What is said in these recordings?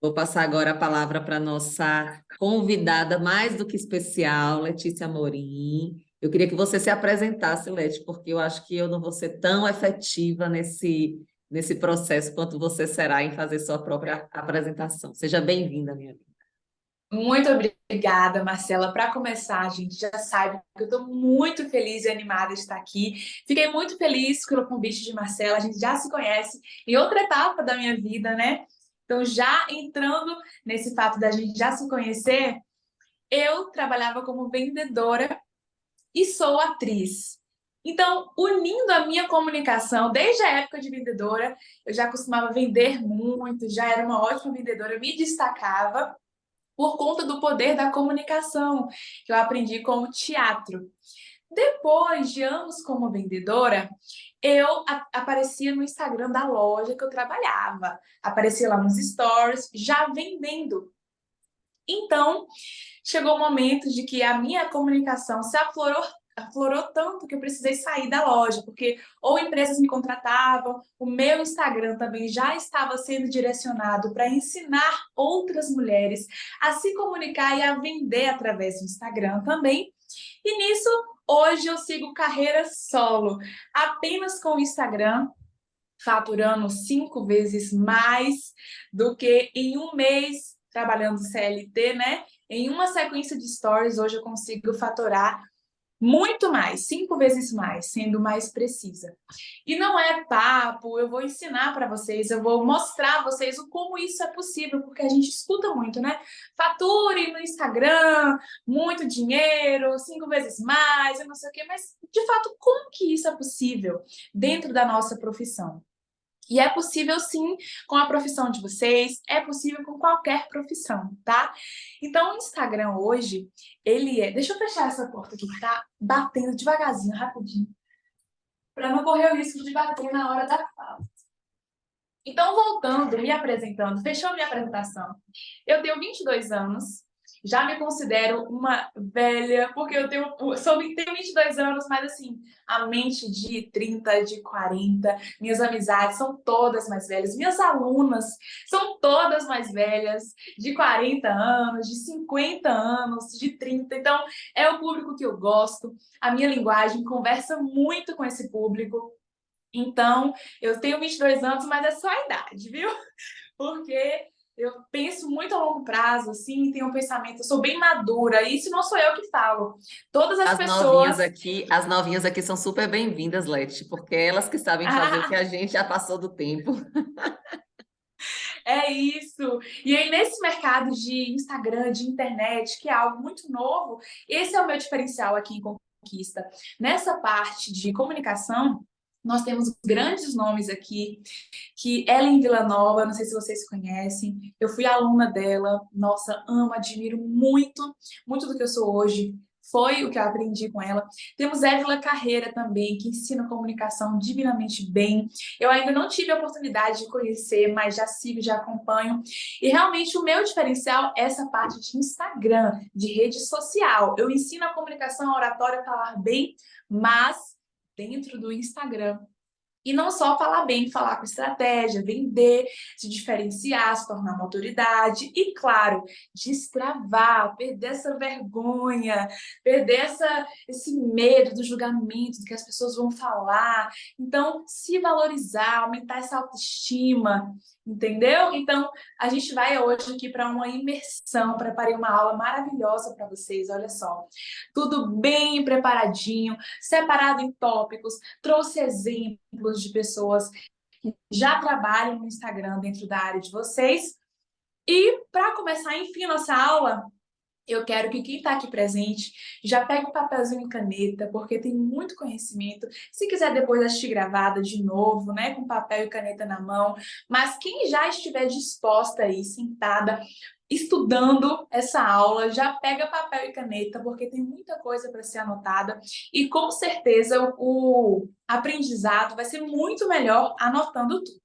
Vou passar agora a palavra para a nossa convidada mais do que especial, Letícia Amorim. Eu queria que você se apresentasse, Leti, porque eu acho que eu não vou ser tão efetiva nesse processo quanto você será em fazer sua própria apresentação. Seja bem-vinda, minha amiga. Muito obrigada, Marcela. Para começar, a gente já sabe que eu estou muito feliz e animada de estar aqui. Fiquei muito feliz pelo convite de Marcela. A gente já se conhece em outra etapa da minha vida, né? Então, já entrando nesse fato da gente já se conhecer, eu trabalhava como vendedora e sou atriz. Então, unindo a minha comunicação, desde a época de vendedora, eu já costumava vender muito, já era uma ótima vendedora, me destacava por conta do poder da comunicação, que eu aprendi com o teatro. Depois de anos como vendedora, eu aparecia no Instagram da loja que eu trabalhava, aparecia lá nos stories, já vendendo. Então, chegou o momento de que a minha comunicação se aflorou tanto que eu precisei sair da loja, porque ou empresas me contratavam, o meu Instagram também já estava sendo direcionado para ensinar outras mulheres a se comunicar e a vender através do Instagram também. E nisso, hoje eu sigo carreira solo, apenas com o Instagram, faturando 5 vezes mais do que em um mês trabalhando CLT, né? Em uma sequência de stories, hoje eu consigo faturar muito mais, 5 vezes mais, sendo mais precisa. E não é papo, eu vou ensinar para vocês, eu vou mostrar a vocês o como isso é possível, porque a gente escuta muito, né? Fature no Instagram, muito dinheiro, 5 vezes mais, eu não sei o quê, mas de fato, como que isso é possível dentro da nossa profissão? E é possível sim com a profissão de vocês, é possível com qualquer profissão, tá? Então o Instagram hoje, ele é... Deixa eu fechar essa porta aqui, que tá batendo devagarzinho, rapidinho, para não correr o risco de bater na hora da fala. Então, voltando, me apresentando, fechou minha apresentação. Eu tenho 22 anos, já me considero uma velha, porque tenho 22 anos, mas assim, a mente de 30, de 40, minhas amizades são todas mais velhas, minhas alunas são todas mais velhas, de 40 anos, de 50 anos, de 30. Então, é o público que eu gosto, a minha linguagem conversa muito com esse público. Então, eu tenho 22 anos, mas é só a idade, viu? Porque eu penso muito a longo prazo, assim, tenho um pensamento, eu sou bem madura, e isso não sou eu que falo. Todas as pessoas. As novinhas aqui são super bem-vindas, Leti, porque é elas que sabem fazer o que a gente já passou do tempo. É isso. E aí, nesse mercado de Instagram, de internet, que é algo muito novo, esse é o meu diferencial aqui em Conquista. Nessa parte de comunicação, nós temos grandes nomes aqui, que Ellen Villanova, não sei se vocês conhecem, eu fui aluna dela, nossa, amo, admiro muito, muito do que eu sou hoje, foi o que eu aprendi com ela. Temos Évila Carreira também, que ensina comunicação divinamente bem. Eu ainda não tive a oportunidade de conhecer, mas já sigo, já acompanho. E realmente o meu diferencial é essa parte de Instagram, de rede social. Eu ensino a comunicação, a oratória, a falar bem, mas dentro do Instagram. E não só falar bem, falar com estratégia, vender, se diferenciar, se tornar uma autoridade e, claro, destravar, perder essa vergonha, perder esse medo do julgamento, do que as pessoas vão falar. Então, se valorizar, aumentar essa autoestima, entendeu? Então, a gente vai hoje aqui para uma imersão, preparei uma aula maravilhosa para vocês, olha só. Tudo bem preparadinho, separado em tópicos, trouxe exemplos de pessoas que já trabalham no Instagram dentro da área de vocês. E para começar, enfim, nossa aula, eu quero que quem está aqui presente já pegue um papelzinho e caneta, porque tem muito conhecimento. Se quiser depois assistir gravada de novo, né, com papel e caneta na mão, mas quem já estiver disposta aí, sentada, estudando essa aula, já pega papel e caneta, porque tem muita coisa para ser anotada e com certeza o aprendizado vai ser muito melhor anotando tudo.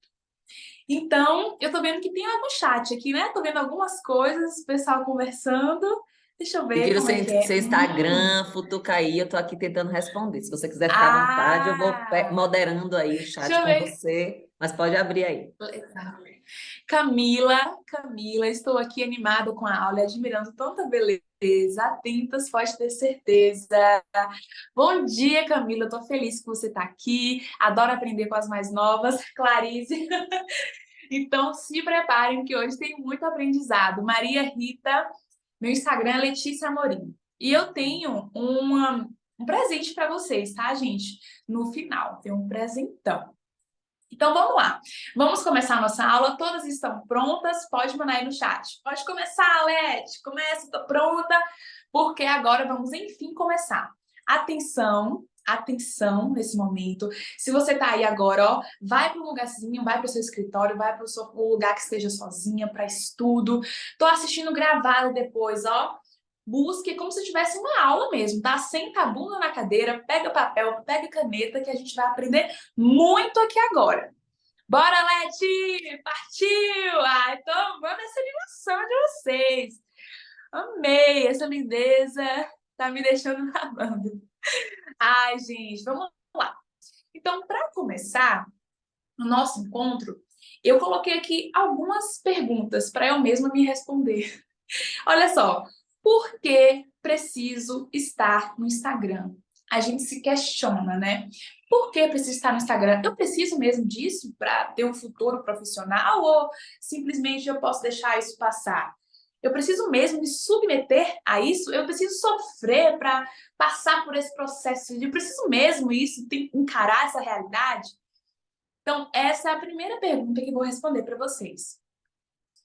Então, eu tô vendo que tem algum chat aqui, né? Tô vendo algumas coisas, o pessoal conversando. Deixa eu Eu ver queria como é que seu é. Instagram, futuca aí, eu estou aqui tentando responder. Se você quiser ficar à vontade, eu vou Ah! moderando aí o Deixa chat eu com ver. você, mas pode abrir aí. Legal. Camila, estou aqui animada com a aula, e admirando tanta beleza. Atentas, pode ter certeza. Bom dia, Camila. Estou feliz que você está aqui. Adoro aprender com as mais novas. Clarice. Então, se preparem que hoje tem muito aprendizado. Maria Rita, meu Instagram é Letícia Amorim. E eu tenho um presente para vocês, tá, gente? No final, tem um presentão. Então vamos lá. Vamos começar a nossa aula. Todas estão prontas? Pode mandar aí no chat. Pode começar, Leti. Começa, estou pronta. Porque agora vamos, enfim, começar. Atenção, atenção nesse momento. Se você tá aí agora, ó, vai para um lugarzinho, vai para o seu escritório, vai para o lugar que esteja sozinha, para estudo. Tô assistindo gravado depois, ó. Busque como se tivesse uma aula mesmo, tá? Senta a bunda na cadeira, pega papel, pega caneta, que a gente vai aprender muito aqui agora. Bora, Leti! Partiu! Ai, tô amando essa animação de vocês. Amei essa lindeza. Tá me deixando babando. Ai, gente, vamos lá. Então, para começar o nosso encontro, eu coloquei aqui algumas perguntas para eu mesma me responder. Olha só, por que preciso estar no Instagram? A gente se questiona, né? Por que preciso estar no Instagram? Eu preciso mesmo disso para ter um futuro profissional ou simplesmente eu posso deixar isso passar? Eu preciso mesmo me submeter a isso? Eu preciso sofrer para passar por esse processo? Eu preciso mesmo isso, encarar essa realidade? Então, essa é a primeira pergunta que eu vou responder para vocês.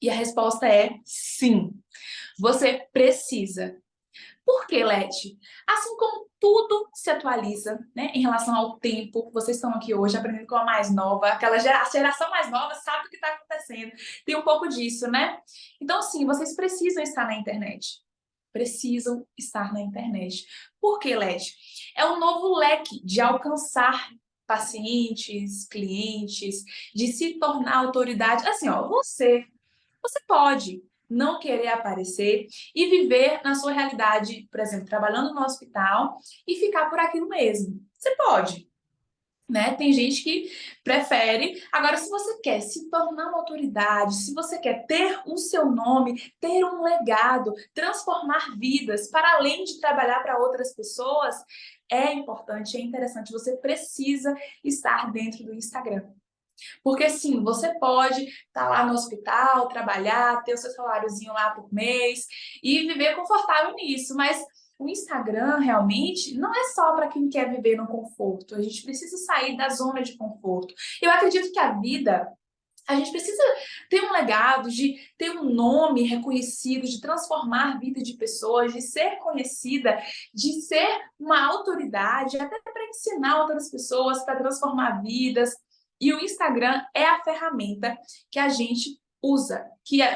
E a resposta é sim. Você precisa. Por que, Leti? Assim como tudo se atualiza, né, em relação ao tempo, vocês estão aqui hoje aprendendo com a mais nova, aquela geração mais nova sabe o que está acontecendo. Tem um pouco disso, né? Então, sim, vocês precisam estar na internet. Precisam estar na internet. Por que, Leti? É um novo leque de alcançar pacientes, clientes, de se tornar autoridade. Assim, ó, você pode não querer aparecer e viver na sua realidade, por exemplo, trabalhando no hospital e ficar por aquilo mesmo. Você pode, né? Tem gente que prefere. Agora, se você quer se tornar uma autoridade, se você quer ter o seu nome, ter um legado, transformar vidas, para além de trabalhar para outras pessoas, é importante, é interessante, você precisa estar dentro do Instagram. Porque sim, você pode estar lá no hospital, trabalhar, ter o seu saláriozinho lá por mês e viver confortável nisso, mas o Instagram realmente não é só para quem quer viver no conforto. A gente precisa sair da zona de conforto. Eu acredito que a vida a gente precisa ter um legado, de ter um nome reconhecido, de transformar a vida de pessoas, de ser conhecida, de ser uma autoridade, até para ensinar outras pessoas, para transformar vidas. E o Instagram é a ferramenta que a gente usa.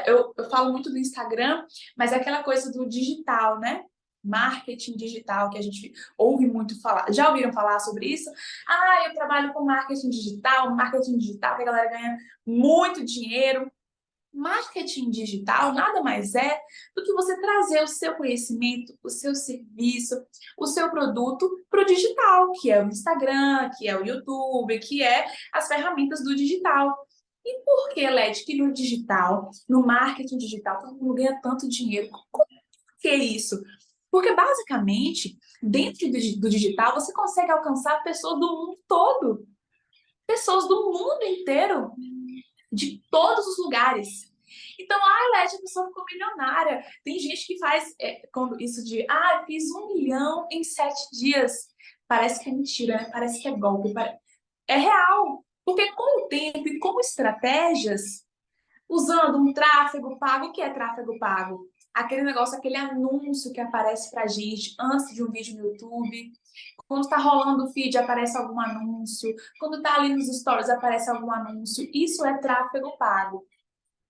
Eu falo muito do Instagram, mas é aquela coisa do digital, né? Marketing digital que a gente ouve muito falar. Já ouviram falar sobre isso? Ah, eu trabalho com marketing digital que a galera ganha muito dinheiro. Marketing digital nada mais é do que você trazer o seu conhecimento, o seu serviço, o seu produto para o digital, que é o Instagram, que é o YouTube, que é as ferramentas do digital. E por que, Led, que no digital, no marketing digital, todo mundo ganha tanto dinheiro? Por que isso? Porque, basicamente, dentro do digital, você consegue alcançar pessoas do mundo todo. Pessoas do mundo inteiro, de todos os lugares. Então, Leti, a pessoa ficou milionária. Tem gente que faz quando isso de, fiz 1 milhão em 7 dias. Parece que é mentira, né? Parece que é golpe. É real. Porque com o tempo e com estratégias, usando um tráfego pago, o que é tráfego pago? Aquele negócio, aquele anúncio que aparece pra gente antes de um vídeo no YouTube. Quando está rolando o feed, aparece algum anúncio. Quando está ali nos stories, aparece algum anúncio. Isso é tráfego pago.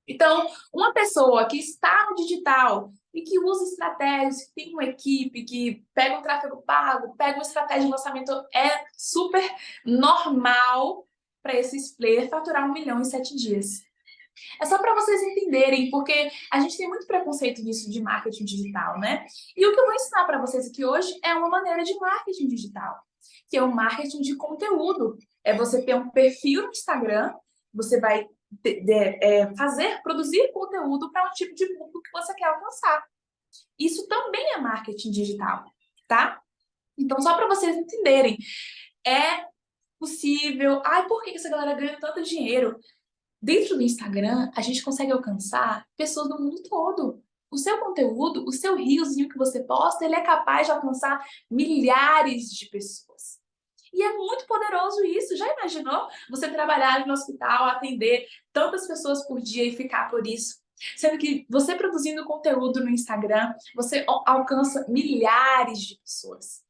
Então, uma pessoa que está no digital e que usa estratégias, que tem uma equipe, que pega um tráfego pago, pega uma estratégia de lançamento, é super normal para esses players faturar 1 milhão em 7 dias. É só para vocês entenderem, porque a gente tem muito preconceito nisso de marketing digital, né? E o que eu vou ensinar para vocês aqui hoje é uma maneira de marketing digital, que é o marketing de conteúdo. É você ter um perfil no Instagram, você vai produzir conteúdo para um tipo de público que você quer alcançar. Isso também é marketing digital, tá? Então, só para vocês entenderem, é possível. Ai, por que essa galera ganha tanto dinheiro? Dentro do Instagram, a gente consegue alcançar pessoas do mundo todo. O seu conteúdo, o seu riozinho que você posta, ele é capaz de alcançar milhares de pessoas. E é muito poderoso isso. Já imaginou você trabalhar no hospital, atender tantas pessoas por dia e ficar por isso? Sendo que você produzindo conteúdo no Instagram, você alcança milhares de pessoas.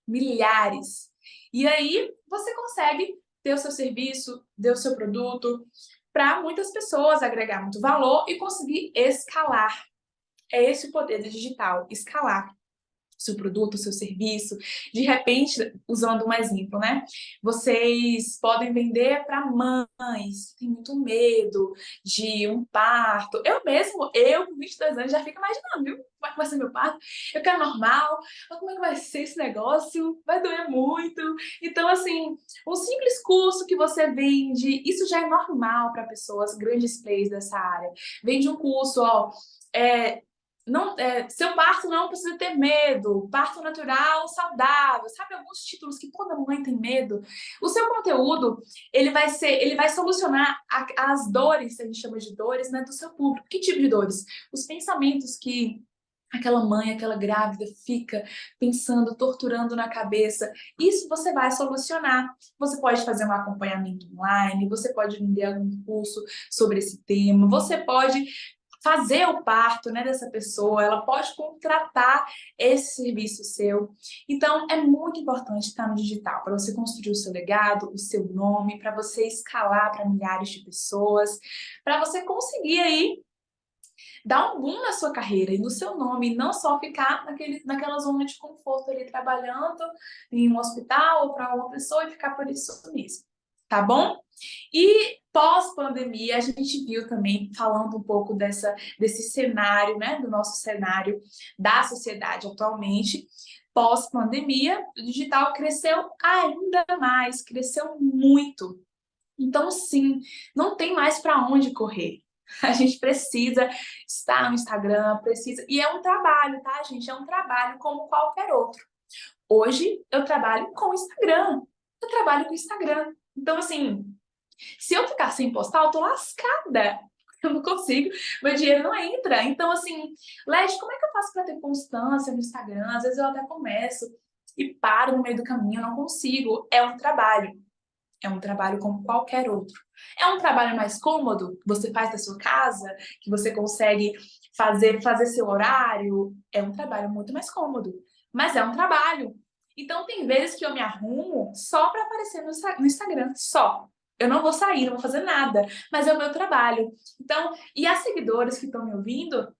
Milhares. E aí você consegue ter o seu serviço, ter o seu produto para muitas pessoas, agregar muito valor e conseguir escalar. É esse o poder do digital, escalar seu produto, seu serviço. De repente, usando um exemplo, né? Vocês podem vender para mães que têm muito medo de um parto. Eu com 22 anos, já fico imaginando, viu? Como é que vai ser meu parto? Eu quero normal, mas como é que vai ser esse negócio? Vai doer muito. Então, assim, um simples curso que você vende, isso já é normal para pessoas, grandes players dessa área. Vende um curso, ó, seu parto não precisa ter medo, parto natural, saudável, sabe alguns títulos que toda mãe tem medo? O seu conteúdo, ele vai solucionar as dores, a gente chama de dores, né, do seu público. Que tipo de dores? Os pensamentos que aquela mãe, aquela grávida fica pensando, torturando na cabeça. Isso você vai solucionar. Você pode fazer um acompanhamento online, você pode vender algum curso sobre esse tema, você pode fazer o parto, né, dessa pessoa, ela pode contratar esse serviço seu. Então, é muito importante estar no digital, para você construir o seu legado, o seu nome, para você escalar para milhares de pessoas, para você conseguir aí dar um boom na sua carreira e no seu nome, não só ficar naquela zona de conforto ali, trabalhando em um hospital ou para uma pessoa e ficar por isso mesmo, tá bom? E pós-pandemia, a gente viu também, falando um pouco desse cenário, né, do nosso cenário da sociedade atualmente, pós-pandemia, o digital cresceu ainda mais, cresceu muito. Então, sim, não tem mais para onde correr. A gente precisa estar no Instagram, precisa. E é um trabalho, tá, gente? É um trabalho como qualquer outro. Hoje eu trabalho com o Instagram. Eu trabalho com o Instagram. Então, assim, se eu ficar sem postar, eu tô lascada. Eu não consigo, meu dinheiro não entra. Então, assim, Leste, como é que eu faço para ter constância no Instagram? Às vezes eu até começo e paro no meio do caminho, eu não consigo. É um trabalho. É um trabalho como qualquer outro. É um trabalho mais cômodo, que você faz da sua casa, que você consegue fazer seu horário. É um trabalho muito mais cômodo. Mas é um trabalho. Então, tem vezes que eu me arrumo só para aparecer no Instagram, só. Eu não vou sair, não vou fazer nada, mas é o meu trabalho. Então, e as seguidoras que estão me ouvindo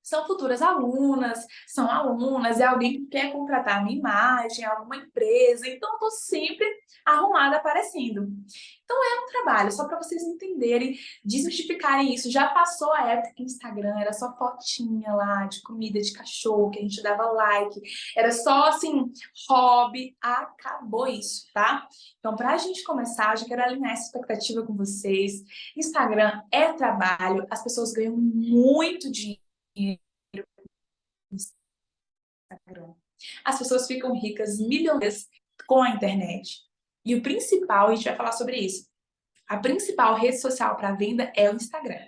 são futuras alunas, são alunas, é alguém que quer contratar a minha imagem, alguma empresa, então eu estou sempre arrumada aparecendo. Então é um trabalho, só para vocês entenderem, desmistificarem isso. Já passou a época que Instagram era só fotinha lá de comida de cachorro, que a gente dava like, era só assim, hobby, acabou isso, tá? Então, para a gente começar, eu já quero alinhar essa expectativa com vocês. Instagram é trabalho, as pessoas ganham muito dinheiro no Instagram. As pessoas ficam ricas, milionárias com a internet. E o principal, a gente vai falar sobre isso, a principal rede social para venda é o Instagram.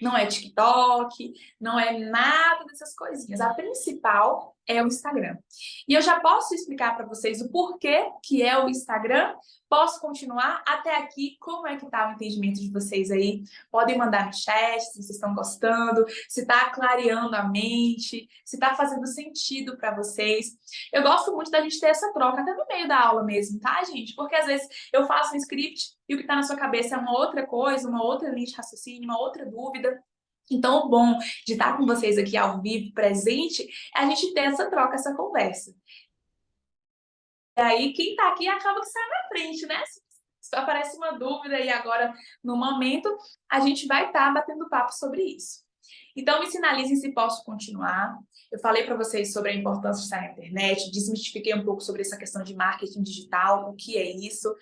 Não é TikTok, não é nada dessas coisinhas. A principal é o Instagram. E eu já posso explicar para vocês o porquê que é o Instagram. Posso continuar até aqui? Como é que tá o entendimento de vocês aí? Podem mandar no chat se vocês estão gostando, se está clareando a mente, se está fazendo sentido para vocês. Eu gosto muito da gente ter essa troca até no meio da aula mesmo, tá, gente? Porque às vezes eu faço um script e o que está na sua cabeça é uma outra coisa, uma outra linha de raciocínio, uma outra dúvida. Então, o bom de estar com vocês aqui ao vivo, presente, é a gente ter essa troca, essa conversa. E aí, quem está aqui acaba que sai na frente, né? Se aparece uma dúvida e agora, no momento, a gente vai estar batendo papo sobre isso. Então, me sinalizem se posso continuar. Eu falei para vocês sobre a importância de estar na internet, desmistifiquei um pouco sobre essa questão de marketing digital, o que é isso.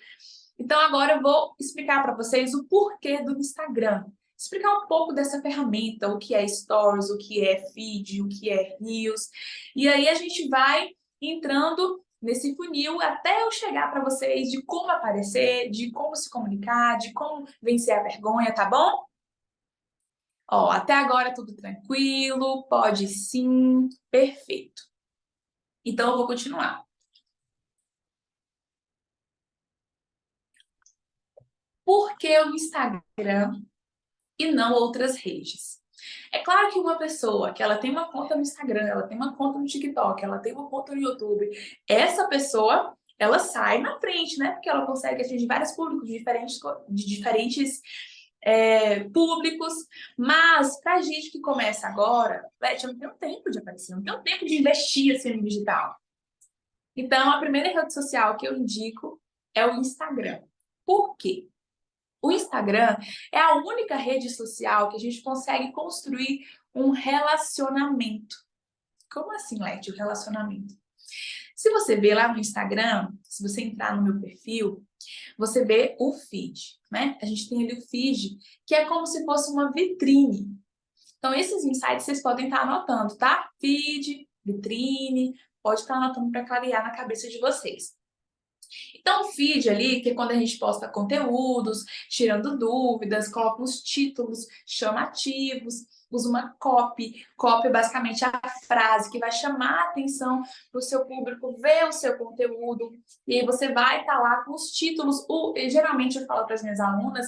Então, agora eu vou explicar para vocês o porquê do Instagram. Explicar um pouco dessa ferramenta, o que é Stories, o que é Feed, o que é Reels. E aí a gente vai entrando nesse funil até eu chegar para vocês de como aparecer, de como se comunicar, de como vencer a vergonha, tá bom? Ó, até agora tudo tranquilo, pode sim, perfeito. Então eu vou continuar. Por que o Instagram e não outras redes? É claro que uma pessoa que ela tem uma conta no Instagram, ela tem uma conta no TikTok, ela tem uma conta no YouTube, essa pessoa, ela sai na frente, né? Porque ela consegue atingir vários públicos de diferentes públicos, mas pra gente que começa agora, Beth, eu não tenho tempo de aparecer, não tenho tempo de investir assim no digital. Então, a primeira rede social que eu indico é o Instagram. Por quê? O Instagram é a única rede social que a gente consegue construir um relacionamento. Como assim, Leti, o relacionamento? Se você ver lá no Instagram, se você entrar no meu perfil, você vê o feed, né? A gente tem ali o feed, que é como se fosse uma vitrine. Então, esses insights vocês podem estar anotando, tá? Feed, vitrine, pode estar anotando para clarear na cabeça de vocês. Então, o feed ali, que é quando a gente posta conteúdos, tirando dúvidas, coloca uns títulos chamativos, usa uma copy. Copy é basicamente a frase que vai chamar a atenção para o seu público ver o seu conteúdo. E aí você vai estar lá com os títulos. Geralmente eu falo para as minhas alunas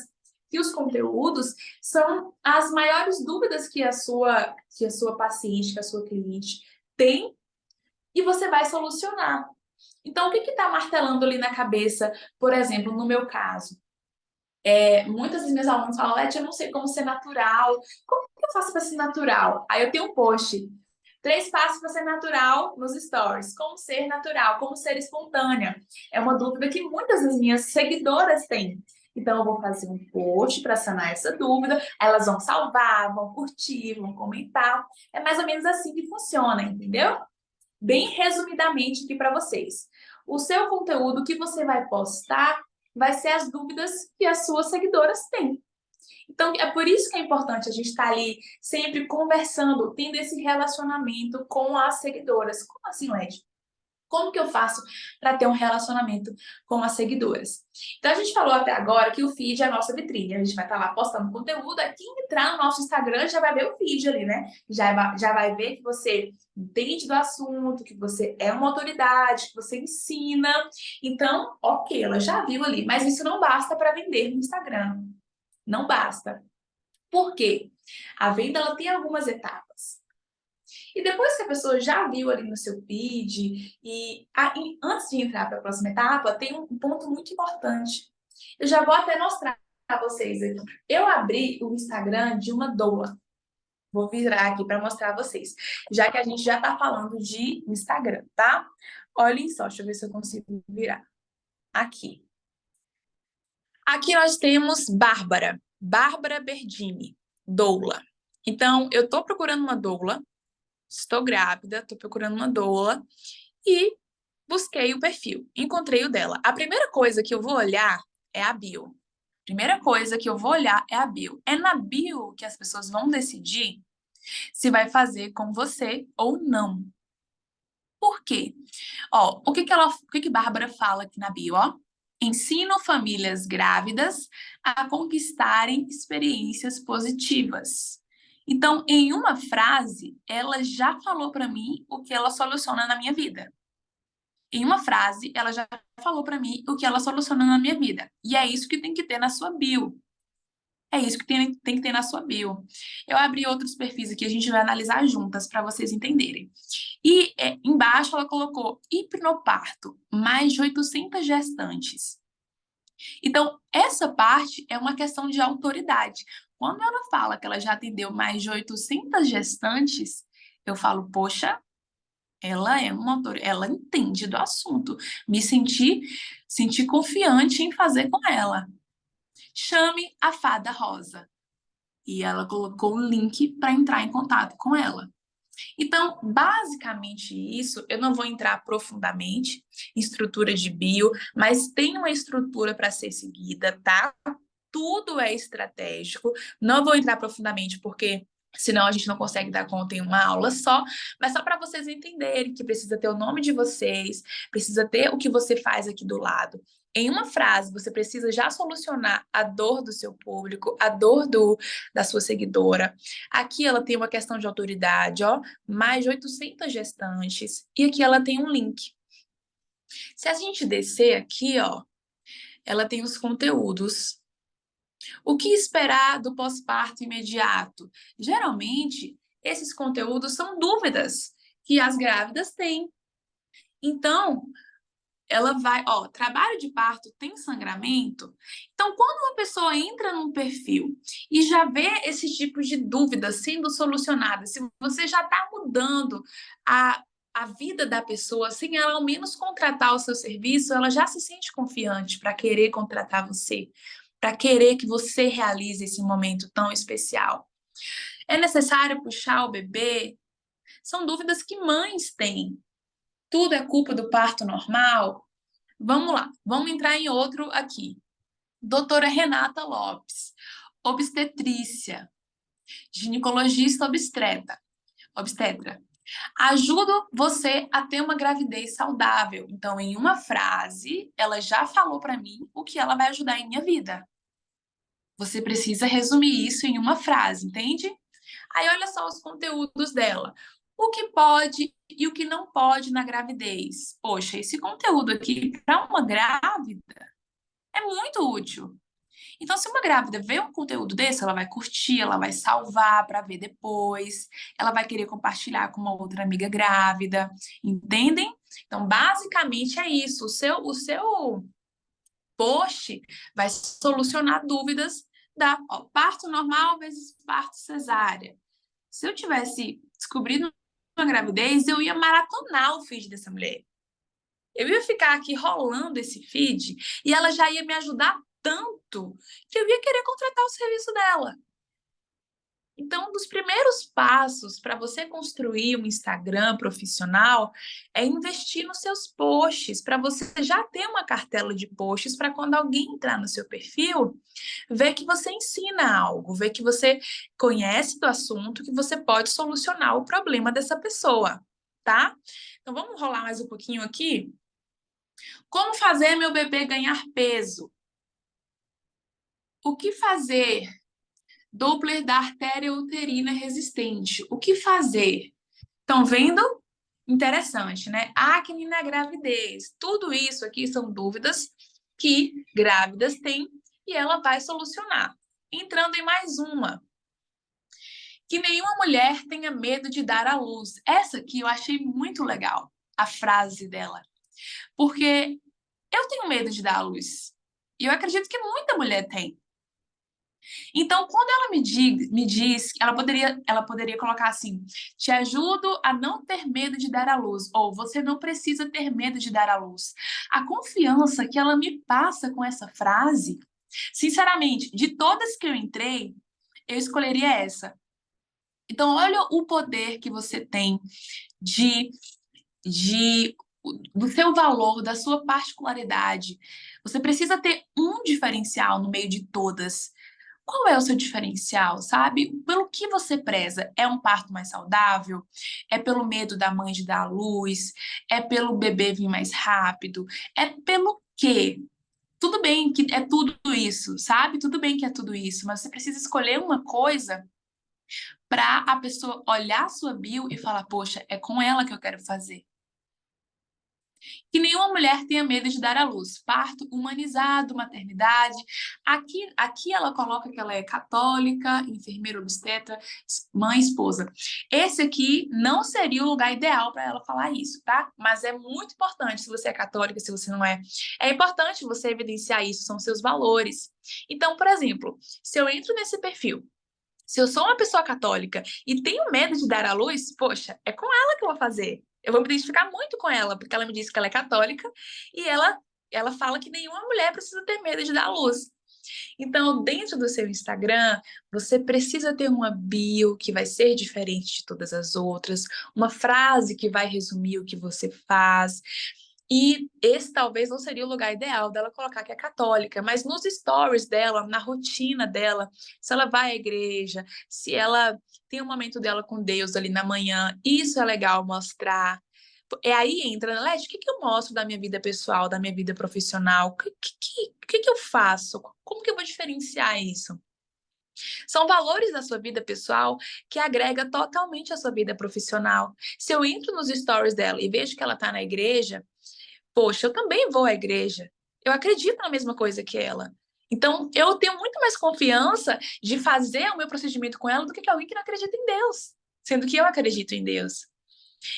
que os conteúdos são as maiores dúvidas que a sua paciente, que a sua cliente tem, e você vai solucionar. Então, o que está martelando ali na cabeça, por exemplo, no meu caso? Muitas das minhas alunas falam, Leti, eu não sei como ser natural. Como que eu faço para ser natural? Aí eu tenho um post. 3 passos para ser natural nos stories. Como ser natural, como ser espontânea. É uma dúvida que muitas das minhas seguidoras têm. Então, eu vou fazer um post para sanar essa dúvida. Elas vão salvar, vão curtir, vão comentar. É mais ou menos assim que funciona, entendeu? Bem resumidamente aqui para vocês. O seu conteúdo que você vai postar vai ser as dúvidas que as suas seguidoras têm. Então, é por isso que é importante a gente estar ali sempre conversando, tendo esse relacionamento com as seguidoras. Como assim, Led? Como que eu faço para ter um relacionamento com as seguidoras? Então, a gente falou até agora que o feed é a nossa vitrine. A gente vai estar lá postando conteúdo. Aí, quem entrar no nosso Instagram já vai ver o feed ali, né? Já vai ver que você entende do assunto, que você é uma autoridade, que você ensina. Então, ok, ela já viu ali. Mas isso não basta para vender no Instagram. Não basta. Por quê? A venda ela tem algumas etapas. E depois que a pessoa já viu ali no seu feed, e antes de entrar para a próxima etapa, tem um ponto muito importante. Eu já vou até mostrar para vocês aqui. Eu abri o Instagram de uma doula. Vou virar aqui para mostrar a vocês. Já que a gente já está falando de Instagram, tá? Olhem só, deixa eu ver se eu consigo virar. Aqui. Aqui nós temos Bárbara. Bárbara Berdini, doula. Então, eu estou procurando uma doula. Estou grávida, estou procurando uma doula e busquei o perfil, encontrei o dela. A primeira coisa que eu vou olhar é a bio. Primeira coisa que eu vou olhar é a bio. É na bio que as pessoas vão decidir se vai fazer com você ou não. Por quê? Ó, o que Bárbara fala aqui na bio, ó? Ensino famílias grávidas a conquistarem experiências positivas. Então, em uma frase, ela já falou para mim o que ela soluciona na minha vida. Em uma frase, ela já falou para mim o que ela soluciona na minha vida. E é isso que tem que ter na sua bio. É isso que tem que ter na sua bio. Eu abri outros perfis aqui, a gente vai analisar juntas para vocês entenderem. E embaixo ela colocou hipnoparto, mais de 800 gestantes. Então, essa parte é uma questão de autoridade. Quando ela fala que ela já atendeu mais de 800 gestantes, eu falo, poxa, ela é uma autoridade, ela entende do assunto. Me senti sentir confiante em fazer com ela. Chame a fada rosa. E ela colocou o link para entrar em contato com ela. Então, basicamente isso, eu não vou entrar profundamente em estrutura de bio, mas tem uma estrutura para ser seguida, tá? Tudo é estratégico. Não vou entrar profundamente porque senão a gente não consegue dar conta em uma aula só, mas só para vocês entenderem que precisa ter o nome de vocês, precisa ter o que você faz aqui do lado. Em uma frase, você precisa já solucionar a dor do seu público, a dor da sua seguidora. Aqui ela tem uma questão de autoridade, ó, mais de 800 gestantes, e aqui ela tem um link. Se a gente descer aqui, ó, ela tem os conteúdos. O que esperar do pós-parto imediato? Geralmente, esses conteúdos são dúvidas que as grávidas têm. Então, ela vai, ó, trabalho de parto tem sangramento? Então, quando uma pessoa entra num perfil e já vê esses tipos de dúvidas sendo solucionadas, se você já está mudando a vida da pessoa sem ela ao menos contratar o seu serviço, ela já se sente confiante para querer contratar você, para querer que você realize esse momento tão especial. É necessário puxar o bebê? São dúvidas que mães têm. Tudo é culpa do parto normal? Vamos lá, vamos entrar em outro aqui. Doutora Renata Lopes, obstetrícia, ginecologista obstetra. Ajudo você a ter uma gravidez saudável. Então, em uma frase, ela já falou para mim o que ela vai ajudar em minha vida. Você precisa resumir isso em uma frase, entende? Aí, olha só os conteúdos dela. O que pode e o que não pode na gravidez. Poxa, esse conteúdo aqui, para uma grávida, é muito útil. Então, se uma grávida vê um conteúdo desse, ela vai curtir, ela vai salvar para ver depois, ela vai querer compartilhar com uma outra amiga grávida, entendem? Então, basicamente é isso. O seu post vai solucionar dúvidas da parto normal versus parto cesárea. Se eu tivesse descobrido uma gravidez, eu ia maratonar o feed dessa mulher. Eu ia ficar aqui rolando esse feed e ela já ia me ajudar tanto que eu ia querer contratar o serviço dela. Então, um dos primeiros passos para você construir um Instagram profissional é investir nos seus posts, para você já ter uma cartela de posts para quando alguém entrar no seu perfil, ver que você ensina algo, ver que você conhece do assunto, que você pode solucionar o problema dessa pessoa, tá? Então, vamos rolar mais um pouquinho aqui? Como fazer meu bebê ganhar peso? O que fazer? Doppler da artéria uterina resistente. O que fazer? Estão vendo? Interessante, né? Acne na gravidez. Tudo isso aqui são dúvidas que grávidas têm e ela vai solucionar. Entrando em mais uma. Que nenhuma mulher tenha medo de dar à luz. Essa aqui eu achei muito legal, a frase dela. Porque eu tenho medo de dar à luz. E eu acredito que muita mulher tem. Então, quando ela me diz, ela poderia colocar assim: te ajudo a não ter medo de dar à luz, ou você não precisa ter medo de dar à luz. A confiança que ela me passa com essa frase, sinceramente, de todas que eu entrei, eu escolheria essa. Então, olha o poder que você tem de, de do seu valor, da sua particularidade. Você precisa ter um diferencial no meio de todas. Qual é o seu diferencial, sabe? Pelo que você preza? É um parto mais saudável? É pelo medo da mãe de dar à luz? É pelo bebê vir mais rápido? É pelo quê? Tudo bem que é tudo isso, sabe? Tudo bem que é tudo isso, mas você precisa escolher uma coisa para a pessoa olhar a sua bio e falar: poxa, é com ela que eu quero fazer. Que nenhuma mulher tenha medo de dar à luz. Parto humanizado, maternidade. Aqui ela coloca que ela é católica, enfermeira obstetra, mãe, esposa. Esse aqui não seria o lugar ideal para ela falar isso, tá? Mas é muito importante se você é católica, se você não é. É importante você evidenciar isso, são seus valores. Então, por exemplo, se eu entro nesse perfil, se eu sou uma pessoa católica e tenho medo de dar à luz, poxa, é com ela que eu vou fazer. Eu vou me identificar muito com ela, porque ela me disse que ela é católica e ela ela fala que nenhuma mulher precisa ter medo de dar à luz. Então, dentro do seu Instagram, você precisa ter uma bio que vai ser diferente de todas as outras, uma frase que vai resumir o que você faz. E esse talvez não seria o lugar ideal dela colocar que é católica, mas nos stories dela, na rotina dela, se ela vai à igreja, se ela tem um momento dela com Deus ali na manhã, isso é legal mostrar. É aí entra, né, Leti, o que que eu mostro da minha vida pessoal, da minha vida profissional? O que que eu faço? Como que eu vou diferenciar isso? São valores da sua vida pessoal que agrega totalmente à sua vida profissional. Se eu entro nos stories dela e vejo que ela está na igreja, poxa, eu também vou à igreja. Eu acredito na mesma coisa que ela. Então, eu tenho muito mais confiança de fazer o meu procedimento com ela do que alguém que não acredita em Deus, sendo que eu acredito em Deus.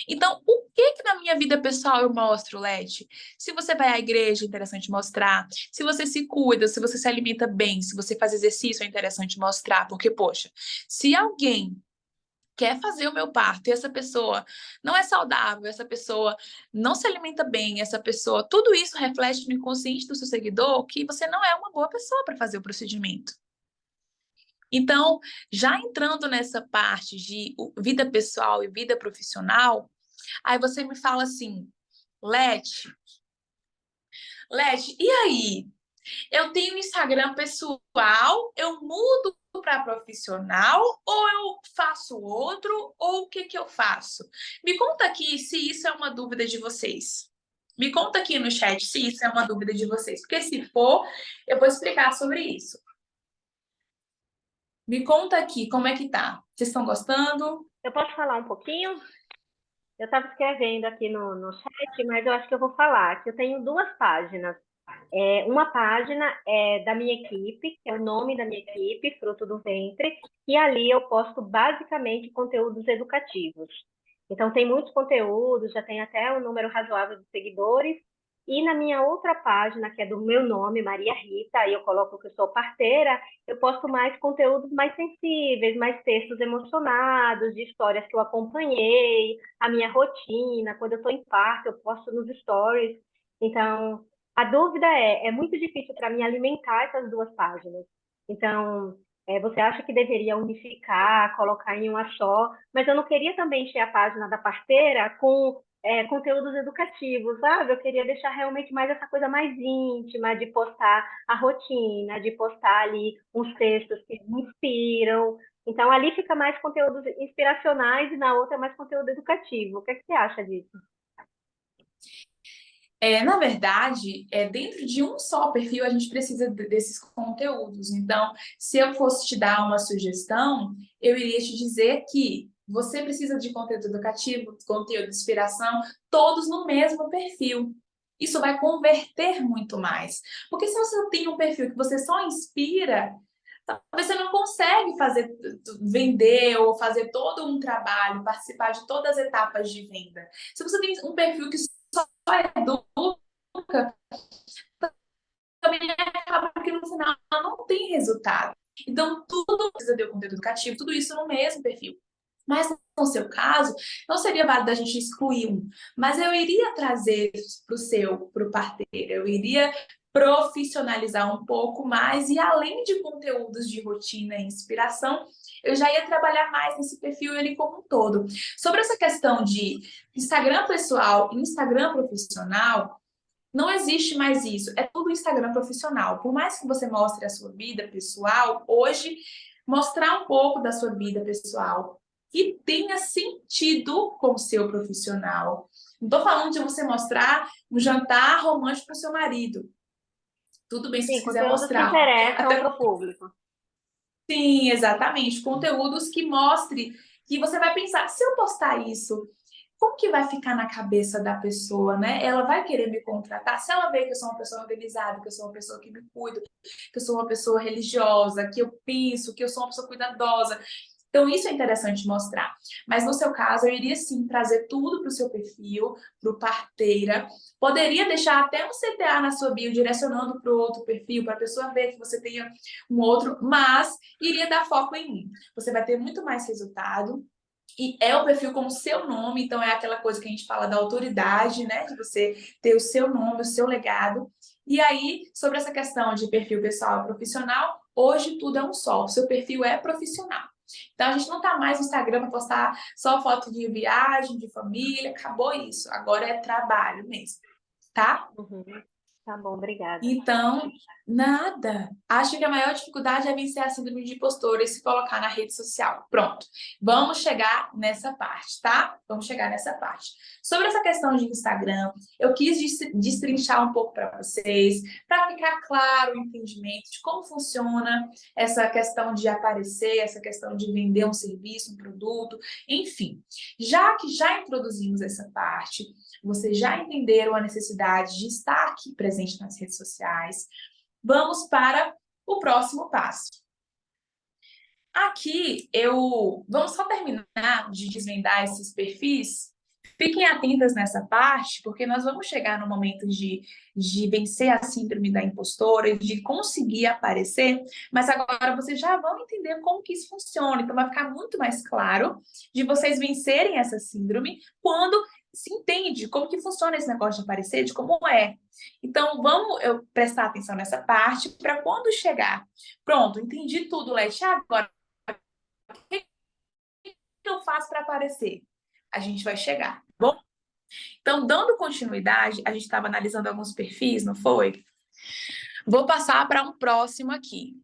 Então, o que que na minha vida pessoal eu mostro, Leti? Se você vai à igreja, é interessante mostrar. Se você se cuida, se você se alimenta bem, se você faz exercício, é interessante mostrar. Porque, poxa, se alguém quer fazer o meu parto e essa pessoa não é saudável, essa pessoa não se alimenta bem, essa pessoa, tudo isso reflete no inconsciente do seu seguidor que você não é uma boa pessoa para fazer o procedimento. Então, já entrando nessa parte de vida pessoal e vida profissional, aí você me fala assim, Leti, e aí? Eu tenho Instagram pessoal, eu mudo para profissional, ou eu faço outro, ou o que que eu faço? Me conta aqui se isso é uma dúvida de vocês. Me conta aqui no chat se isso é uma dúvida de vocês, porque se for, eu vou explicar sobre isso. Me conta aqui como é que tá. Vocês estão gostando? Eu posso falar um pouquinho? Eu estava escrevendo aqui no chat, mas eu acho que eu vou falar. Que eu tenho duas páginas. Uma página é da minha equipe, que é o nome da minha equipe, Fruto do Ventre, e ali eu posto basicamente conteúdos educativos. Então, tem muitos conteúdos, já tem até um número razoável de seguidores. E na minha outra página, que é do meu nome, Maria Rita, aí eu coloco que eu sou parteira, eu posto mais conteúdos mais sensíveis, mais textos emocionados, de histórias que eu acompanhei, a minha rotina, quando eu estou em parto, eu posto nos stories. Então, a dúvida é muito difícil para mim alimentar essas duas páginas. Então, você acha que deveria unificar, colocar em uma só, mas eu não queria também encher a página da parteira com conteúdos educativos, sabe? Eu queria deixar realmente mais essa coisa mais íntima, de postar a rotina, de postar ali uns textos que me inspiram. Então, ali fica mais conteúdos inspiracionais e na outra mais conteúdo educativo. O que é que você acha disso? Na verdade, dentro de um só perfil a gente precisa desses conteúdos. Então, se eu fosse te dar uma sugestão, eu iria te dizer que você precisa de conteúdo educativo, conteúdo de inspiração, todos no mesmo perfil. Isso vai converter muito mais. Porque se você tem um perfil que você só inspira, talvez você não consegue vender ou fazer todo um trabalho, participar de todas as etapas de venda. Se você tem um perfil que só educa, também acaba que no final não tem resultado. Então, tudo precisa ter o conteúdo educativo, tudo isso no mesmo perfil. Mas no seu caso, não seria válido a gente excluir um. Mas eu iria trazer para o parteiro, eu iria profissionalizar um pouco mais e além de conteúdos de rotina e inspiração, eu já ia trabalhar mais nesse perfil ele como um todo. Sobre essa questão de Instagram pessoal e Instagram profissional, não existe mais isso. É tudo Instagram profissional. Por mais que você mostre a sua vida pessoal, hoje, mostrar um pouco da sua vida pessoal que tenha sentido com o seu profissional. Não estou falando de você mostrar um jantar romântico com o seu marido. Tudo bem se Sim, você quiser conteúdos que mostrar. interessam Até para o público. sim, exatamente. Conteúdos que mostre que você vai pensar, se eu postar isso, como que vai ficar na cabeça da pessoa, né? Ela vai querer me contratar? Se ela vê que eu sou uma pessoa organizada, que eu sou uma pessoa que me cuido, que eu sou uma pessoa religiosa, que eu penso, que eu sou uma pessoa cuidadosa. Então, isso é interessante mostrar. Mas no seu caso, eu iria sim trazer tudo para o seu perfil, para o parteira. Poderia deixar até um CTA na sua bio, direcionando para o outro perfil, para a pessoa ver que você tenha um outro, mas iria dar foco em mim. Você vai ter muito mais resultado. E é o perfil com o seu nome, então é aquela coisa que a gente fala da autoridade, né? De você ter o seu nome, o seu legado. E aí, sobre essa questão de perfil pessoal e profissional, hoje tudo é um só, o seu perfil é profissional. Então, a gente não tá mais no Instagram para postar só foto de viagem, de família, acabou isso. Agora é trabalho mesmo, tá? Uhum. Tá bom, obrigada. Então, nada. Acho que a maior dificuldade é vencer a síndrome de impostora e se colocar na rede social. Pronto. Vamos chegar nessa parte, tá? Vamos chegar nessa parte. Sobre essa questão de Instagram, eu quis destrinchar um pouco para vocês, para ficar claro o entendimento de como funciona essa questão de aparecer, essa questão de vender um serviço, um produto, enfim. Já que já introduzimos essa parte, vocês já entenderam a necessidade de estar aqui presente nas redes sociais. Vamos para o próximo passo. Aqui vamos só terminar de desvendar esses perfis. Fiquem atentas nessa parte, porque nós vamos chegar no momento de vencer a síndrome da impostora, de conseguir aparecer, mas agora vocês já vão entender como que isso funciona. Então, vai ficar muito mais claro de vocês vencerem essa síndrome quando se entende como que funciona esse negócio de aparecer, de como é. Então, vamos prestar atenção nessa parte para quando chegar. Pronto, entendi tudo, Leti. Agora, o que eu faço para aparecer? A gente vai chegar, tá bom? Então, dando continuidade, a gente estava analisando alguns perfis, não foi? Vou passar para um próximo aqui.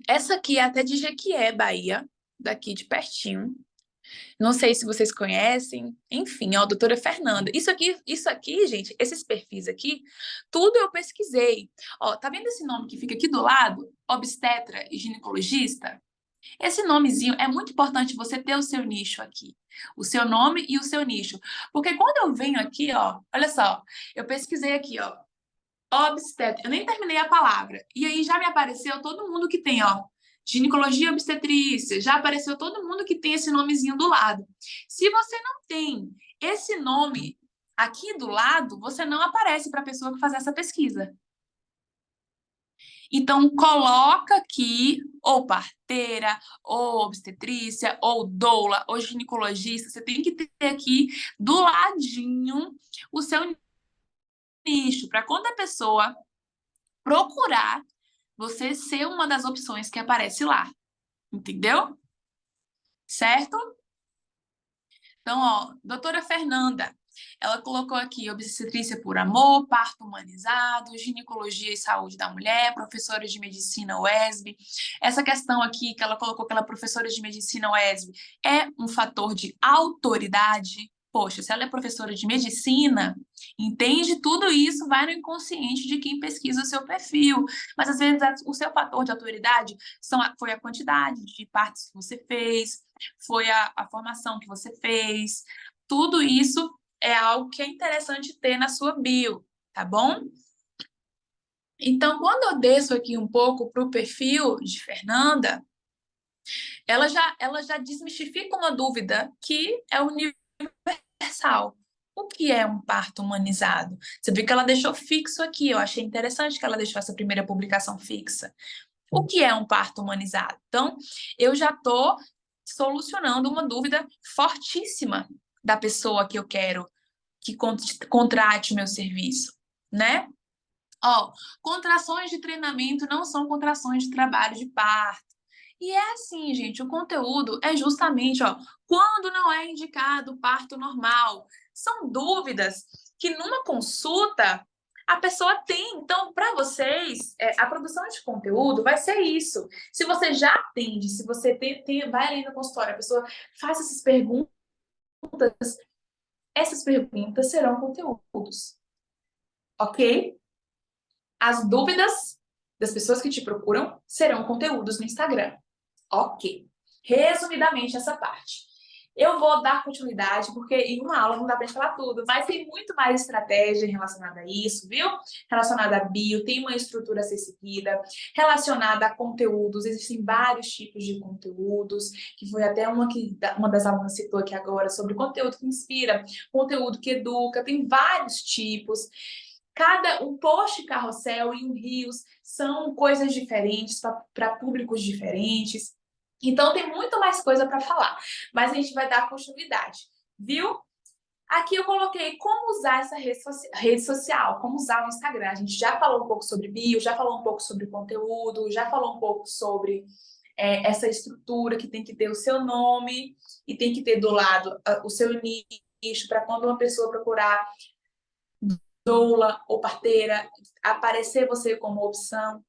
Essa aqui é até de Jequié, Bahia, daqui de pertinho. Não sei se vocês conhecem, enfim, ó, a doutora Fernanda. Isso aqui, gente, esses perfis aqui, tudo eu pesquisei. Ó, tá vendo esse nome que fica aqui do lado? Obstetra e ginecologista? Esse nomezinho é muito importante você ter o seu nicho aqui. O seu nome e o seu nicho. Porque quando eu venho aqui, ó, olha só, eu pesquisei aqui, ó, obstetra. Eu nem terminei a palavra. E aí já me apareceu todo mundo que tem, ó, ginecologia e obstetrícia. Já apareceu todo mundo que tem esse nomezinho do lado. Se você não tem esse nome aqui do lado, você não aparece para a pessoa que faz essa pesquisa. Então, coloca aqui ou parteira, ou obstetrícia, ou doula, ou ginecologista. Você tem que ter aqui do ladinho o seu nicho, para quando a pessoa procurar, você ser uma das opções que aparece lá. Entendeu? Certo? Então, ó, doutora Fernanda, ela colocou aqui obstetrícia por amor, parto humanizado, ginecologia e saúde da mulher, professora de medicina UESB. Essa questão aqui que ela colocou, que ela é professora de medicina UESB, é um fator de autoridade. Poxa, se ela é professora de medicina, entende? Tudo isso vai no inconsciente de quem pesquisa o seu perfil. Mas, às vezes, o seu fator de autoridade foi a quantidade de partos que você fez, foi a formação que você fez. Tudo isso é algo que é interessante ter na sua bio, tá bom? Então, quando eu desço aqui um pouco para o perfil de Fernanda, ela já desmistifica uma dúvida que é universal. O que é um parto humanizado? Você viu que ela deixou fixo aqui, eu achei interessante que ela deixou essa primeira publicação fixa. O que é um parto humanizado? Então, eu já estou solucionando uma dúvida fortíssima da pessoa que eu quero que contrate o meu serviço, né? Ó, contrações de treinamento não são contrações de trabalho de parto. E é assim, gente, o conteúdo é justamente, ó, quando não é indicado parto normal. São dúvidas que numa consulta a pessoa tem. Então, para vocês, a produção de conteúdo vai ser isso. Se você já atende, se você vai ali no consultório, a pessoa faz essas perguntas serão conteúdos. Ok? As dúvidas das pessoas que te procuram serão conteúdos no Instagram. Ok. Resumidamente, essa parte. Eu vou dar continuidade, porque em uma aula não dá pra gente falar tudo, mas tem muito mais estratégia relacionada a isso, viu? Relacionada a bio, tem uma estrutura a ser seguida, relacionada a conteúdos, existem vários tipos de conteúdos, que foi até uma das alunas citou aqui agora, sobre conteúdo que inspira, conteúdo que educa, tem vários tipos. Um post carrossel e um Reels são coisas diferentes para públicos diferentes. Então, tem muito mais coisa para falar, mas a gente vai dar continuidade, viu? Aqui eu coloquei como usar essa rede social, como usar o Instagram. A gente já falou um pouco sobre bio, já falou um pouco sobre conteúdo, já falou um pouco sobre essa estrutura que tem que ter o seu nome e tem que ter do lado o seu nicho para quando uma pessoa procurar doula ou parteira, aparecer você como opção.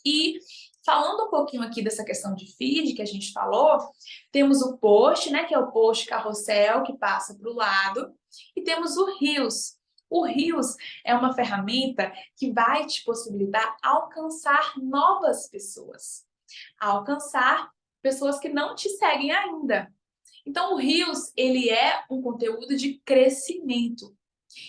E falando um pouquinho aqui dessa questão de feed que a gente falou, temos o post, né, que é o post carrossel que passa para o lado, e temos o Reels. O Reels é uma ferramenta que vai te possibilitar alcançar novas pessoas, alcançar pessoas que não te seguem ainda. Então, o Reels, ele é um conteúdo de crescimento.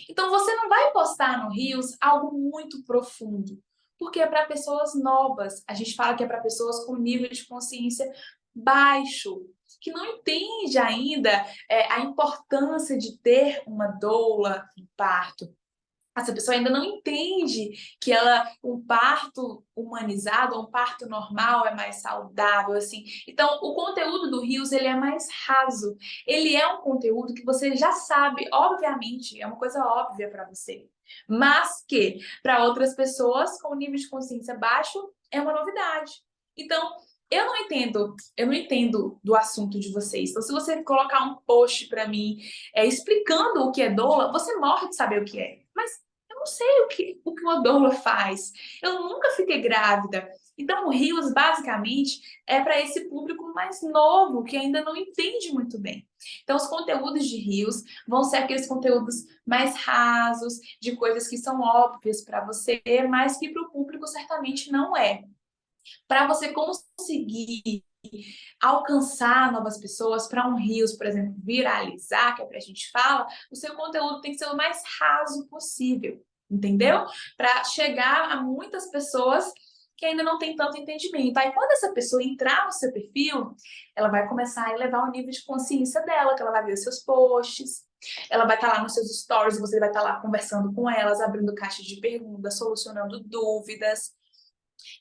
Então, você não vai postar no Reels algo muito profundo, porque é para pessoas novas. A gente fala que é para pessoas com nível de consciência baixo, que não entende ainda a importância de ter uma doula em parto. Essa pessoa ainda não entende que um parto humanizado, um parto normal é mais saudável, assim. Então, o conteúdo do Reels, ele é mais raso. Ele é um conteúdo que você já sabe, obviamente, é uma coisa óbvia para você. Mas que, para outras pessoas com nível de consciência baixo, é uma novidade. Então, eu não entendo do assunto de vocês. Então, se você colocar um post para mim explicando o que é doula, você morre de saber o que é. Mas eu não sei o que uma doula faz. Eu nunca fiquei grávida. Então, o Reels, basicamente, é para esse público mais novo, que ainda não entende muito bem. Então, os conteúdos de Reels vão ser aqueles conteúdos mais rasos, de coisas que são óbvias para você, mas que para o público certamente não é. Para você conseguir alcançar novas pessoas, para um Reels, por exemplo, viralizar, que é o que a gente fala, o seu conteúdo tem que ser o mais raso possível, entendeu? Para chegar a muitas pessoas que ainda não têm tanto entendimento. Aí, quando essa pessoa entrar no seu perfil, ela vai começar a elevar o nível de consciência dela, que ela vai ver os seus posts, ela vai estar lá nos seus stories, você vai estar lá conversando com elas, abrindo caixa de perguntas, solucionando dúvidas.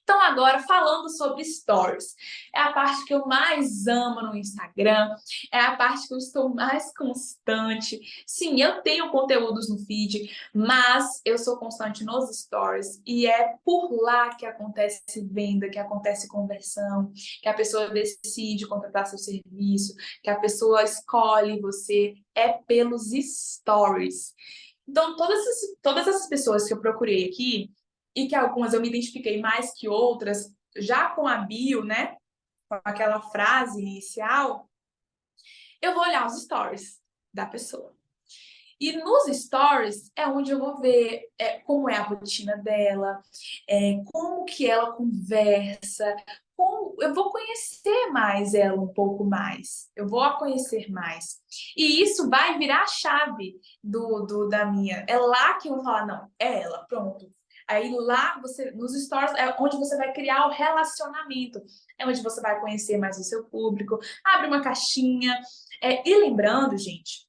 Então, agora falando sobre stories, é a parte que eu mais amo no Instagram, é a parte que eu estou mais constante. Sim, eu tenho conteúdos no feed, mas eu sou constante nos stories e é por lá que acontece venda, que acontece conversão, que a pessoa decide contratar seu serviço, que a pessoa escolhe você, é pelos stories. Então, todas essas pessoas que eu procurei aqui, e que algumas eu me identifiquei mais que outras, já com a bio, né? Com aquela frase inicial, eu vou olhar os stories da pessoa. E nos stories é onde eu vou ver como é a rotina dela, como que ela conversa, eu vou conhecer mais ela um pouco mais, eu vou a conhecer mais. E isso vai virar a chave da minha. É lá que eu vou falar, não, é ela, pronto. Aí lá, nos stories, é onde você vai criar o relacionamento. É onde você vai conhecer mais o seu público, abre uma caixinha. E lembrando, gente,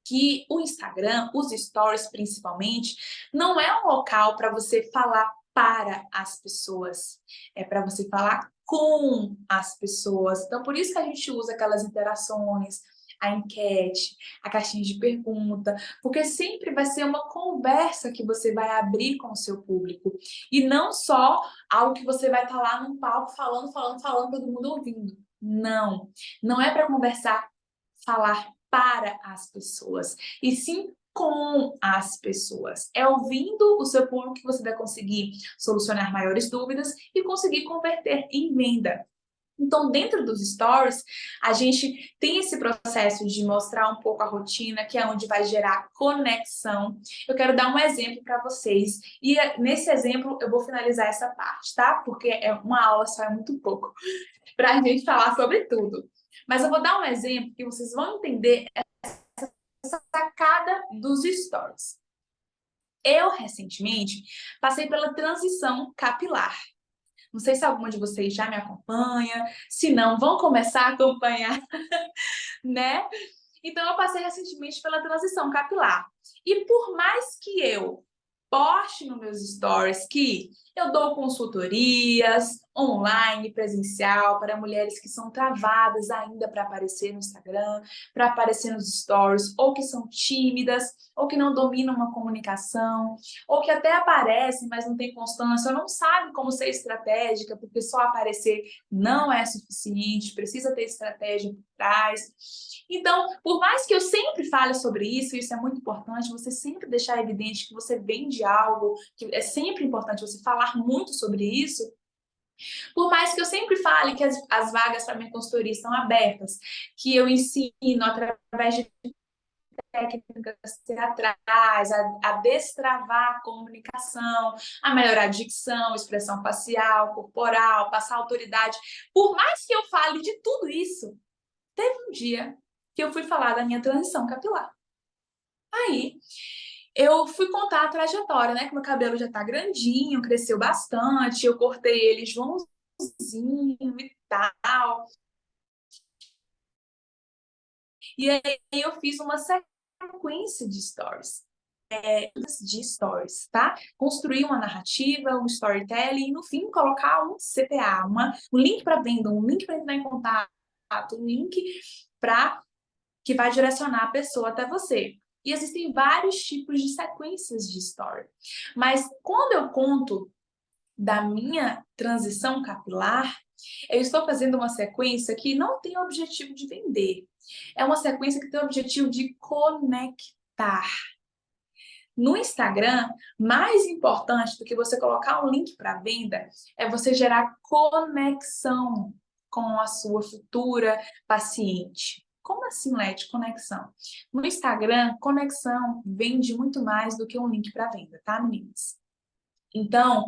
que o Instagram, os stories principalmente, não é um local para você falar para as pessoas, é para você falar com as pessoas. Então, por isso que a gente usa aquelas interações, a enquete, a caixinha de pergunta, porque sempre vai ser uma conversa que você vai abrir com o seu público e não só algo que você vai estar lá num palco falando, todo mundo ouvindo. Não, não é para conversar, falar para as pessoas, e sim com as pessoas. É ouvindo o seu público que você vai conseguir solucionar maiores dúvidas e conseguir converter em venda. Então, dentro dos stories, a gente tem esse processo de mostrar um pouco a rotina, que é onde vai gerar conexão. Eu quero dar um exemplo para vocês. E nesse exemplo, eu vou finalizar essa parte, tá? Porque uma aula só é muito pouco para a gente falar sobre tudo. Mas eu vou dar um exemplo que vocês vão entender essa sacada dos stories. Eu, recentemente, passei pela transição capilar. Não sei se alguma de vocês já me acompanha, se não, vão começar a acompanhar, né? Então, eu passei recentemente pela transição capilar. E por mais que eu poste nos meus stories que Eu dou consultorias online, presencial, para mulheres que são travadas ainda para aparecer no Instagram, para aparecer nos stories, ou que são tímidas, ou que não dominam uma comunicação, ou que até aparecem, mas não têm constância, ou não sabem como ser estratégica, porque só aparecer não é suficiente, precisa ter estratégia por trás. Então, por mais que eu sempre fale sobre isso, isso é muito importante, você sempre deixar evidente que você vende algo, que é sempre importante você falar muito sobre isso, por mais que eu sempre fale que as vagas para minha consultoria estão abertas, que eu ensino através de técnicas teatrais, a destravar a comunicação, a melhorar a dicção, expressão facial, corporal, passar autoridade. Por mais que eu fale de tudo isso, teve um dia que eu fui falar da minha transição capilar. Aí, eu fui contar a trajetória, né? Que meu cabelo já tá grandinho, cresceu bastante, eu cortei ele Joãozinho e tal. E aí eu fiz uma sequência de stories, tá? Construir uma narrativa, um storytelling e no fim colocar um CTA, um link para venda, um link para entrar em contato, um link para que vai direcionar a pessoa até você. E existem vários tipos de sequências de story. Mas quando eu conto da minha transição capilar, eu estou fazendo uma sequência que não tem o objetivo de vender. É uma sequência que tem o objetivo de conectar. No Instagram, mais importante do que você colocar um link para venda é você gerar conexão com a sua futura paciente. Como assim, Leti, conexão? No Instagram, conexão vende muito mais do que um link para venda, tá, meninas? Então,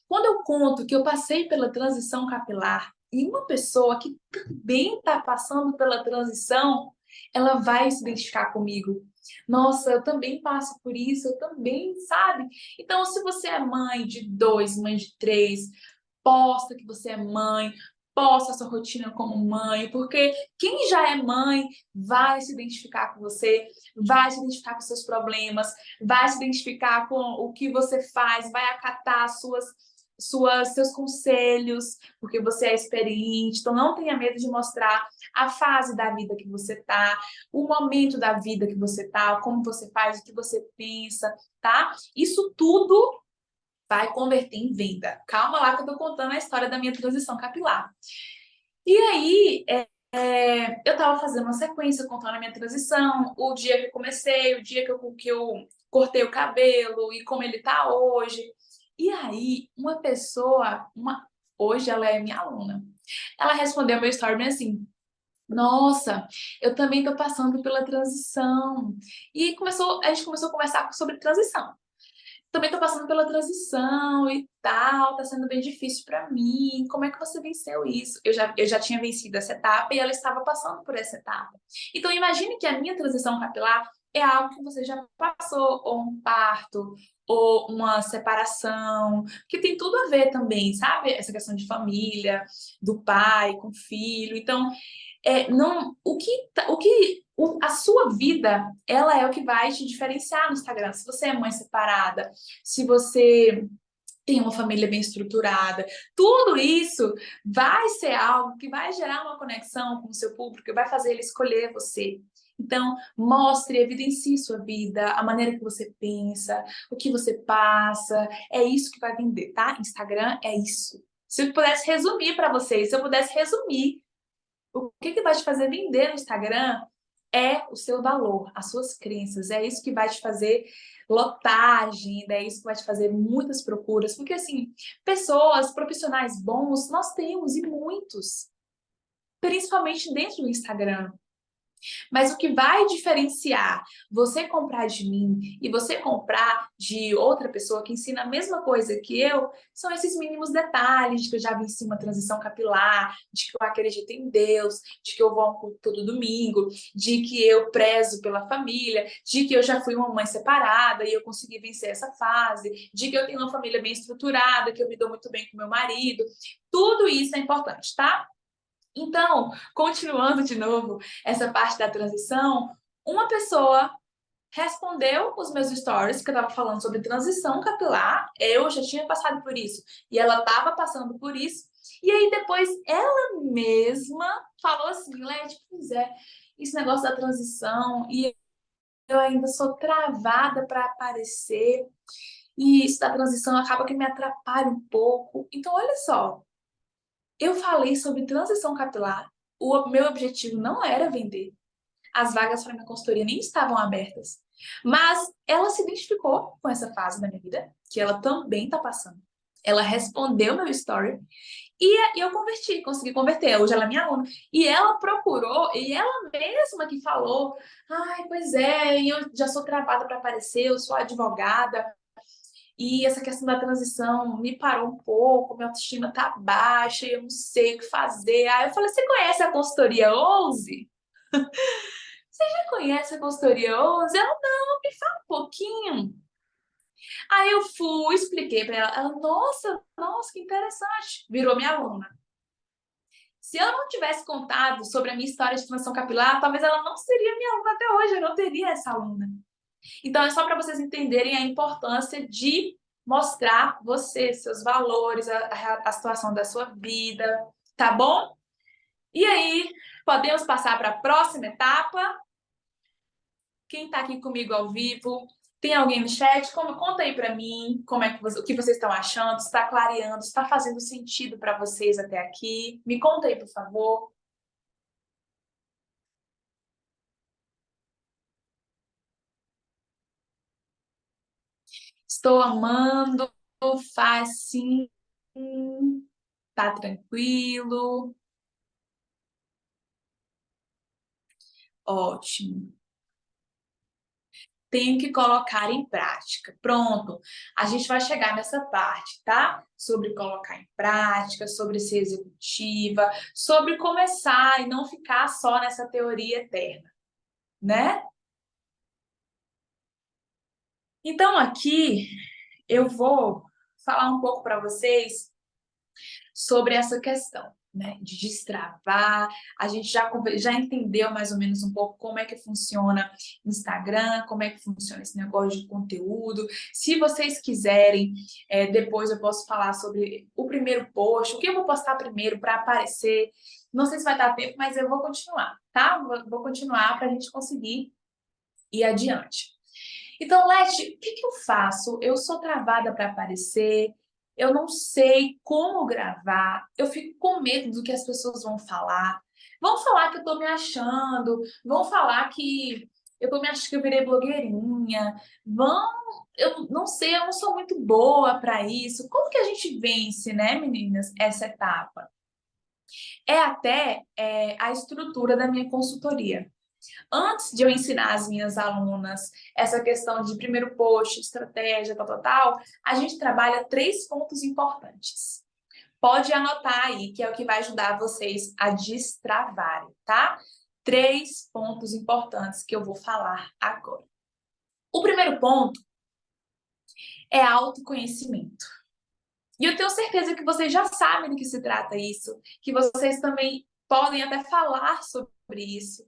quando eu conto que eu passei pela transição capilar e uma pessoa que também está passando pela transição, ela vai se identificar comigo. Nossa, eu também passo por isso, eu também, sabe? Então, se você é mãe de 2, mãe de 3, posta que você é mãe, posta a sua rotina como mãe, porque quem já é mãe vai se identificar com você, vai se identificar com seus problemas, vai se identificar com o que você faz, vai acatar seus conselhos, porque você é experiente, então não tenha medo de mostrar a fase da vida que você tá, o momento da vida que você tá, como você faz, o que você pensa, tá? Isso tudo vai converter em venda. Calma lá que eu tô contando a história da minha transição capilar. E aí, eu tava fazendo uma sequência contando a minha transição, o dia que eu comecei, o dia que eu cortei o cabelo e como ele tá hoje. E aí, uma pessoa, hoje ela é minha aluna, ela respondeu meu story bem assim: nossa, eu também tô passando pela transição. E aí a gente começou a conversar sobre transição. Também tô passando pela transição e tal, tá sendo bem difícil para mim. Como é que você venceu isso? Eu já tinha vencido essa etapa e ela estava passando por essa etapa. Então, imagine que a minha transição capilar é algo que você já passou, ou um parto, ou uma separação, que tem tudo a ver também, sabe? Essa questão de família, do pai com o filho. Então, não, a sua vida, ela é o que vai te diferenciar no Instagram. Se você é mãe separada, se você tem uma família bem estruturada, tudo isso vai ser algo que vai gerar uma conexão com o seu público, vai fazer ele escolher você. Então, mostre, evidencie sua vida, a maneira que você pensa, o que você passa, é isso que vai vender, tá? Instagram é isso. Se eu pudesse resumir para vocês, se eu pudesse resumir o que vai te fazer vender no Instagram é o seu valor, as suas crenças. É isso que vai te fazer lotar a agenda, é isso que vai te fazer muitas procuras. Porque, assim, pessoas, profissionais bons, nós temos e muitos. Principalmente dentro do Instagram. Mas o que vai diferenciar você comprar de mim e você comprar de outra pessoa que ensina a mesma coisa que eu, são esses mínimos detalhes de que eu já venci uma transição capilar, de que eu acredito em Deus, de que eu vou ao culto todo domingo, de que eu prezo pela família, de que eu já fui uma mãe separada e eu consegui vencer essa fase, de que eu tenho uma família bem estruturada, que eu me dou muito bem com meu marido. Tudo isso é importante, tá? Então, continuando de novo essa parte da transição, uma pessoa respondeu os meus stories, que eu estava falando sobre transição capilar, eu já tinha passado por isso, e ela estava passando por isso, e aí depois ela mesma falou assim, Leti, pois é, esse negócio da transição, e eu ainda sou travada para aparecer, e isso da transição acaba que me atrapalha um pouco. Então, olha só, eu falei sobre transição capilar, o meu objetivo não era vender, as vagas para minha consultoria nem estavam abertas. Mas ela se identificou com essa fase da minha vida, que ela também está passando. Ela respondeu meu story e eu converti, consegui converter. Hoje ela é minha aluna. E ela procurou, e ela mesma que falou: ai, pois é, eu já sou travada para aparecer, eu sou advogada. E essa questão da transição me parou um pouco, minha autoestima tá baixa, eu não sei o que fazer. Aí eu falei: você conhece a consultoria 11? Você já conhece a consultoria 11? Ela, não, me fala um pouquinho. Aí eu fui, expliquei para ela. Ela, nossa, que interessante. Virou minha aluna. Se eu não tivesse contado sobre a minha história de transição capilar, talvez ela não seria minha aluna até hoje, eu não teria essa aluna. Então, é só para vocês entenderem a importância de mostrar você, seus valores, a situação da sua vida, tá bom? E aí, podemos passar para a próxima etapa? Quem está aqui comigo ao vivo? Tem alguém no chat? Conta aí para mim como é que o que vocês estão achando, se está clareando, se está fazendo sentido para vocês até aqui. Me conta aí, por favor. Estou amando, faz sim, tá tranquilo. Ótimo. Tenho que colocar em prática. Pronto, a gente vai chegar nessa parte, tá? Sobre colocar em prática, sobre ser executiva, sobre começar e não ficar só nessa teoria eterna, né? Então, aqui eu vou falar um pouco para vocês sobre essa questão, né, de destravar. A gente já entendeu mais ou menos um pouco como é que funciona Instagram, como é que funciona esse negócio de conteúdo. Se vocês quiserem, depois eu posso falar sobre o primeiro post, o que eu vou postar primeiro para aparecer. Não sei se vai dar tempo, mas eu vou continuar, tá? Vou continuar para a gente conseguir ir adiante. Então, Leti, o que eu faço? Eu sou travada para aparecer, eu não sei como gravar, eu fico com medo do que as pessoas vão falar. Vão falar que eu estou me achando, vão falar que eu tô me achando que eu virei blogueirinha, eu não sei, eu não sou muito boa para isso. Como que a gente vence, né, meninas, essa etapa? É até a estrutura da minha consultoria. Antes de eu ensinar as minhas alunas essa questão de primeiro post, estratégia, tal, a gente trabalha 3 pontos importantes. Pode anotar aí, que é o que vai ajudar vocês a destravarem, tá? 3 pontos importantes que eu vou falar agora. O primeiro ponto é autoconhecimento. E eu tenho certeza que vocês já sabem do que se trata isso, que vocês também podem até falar sobre isso,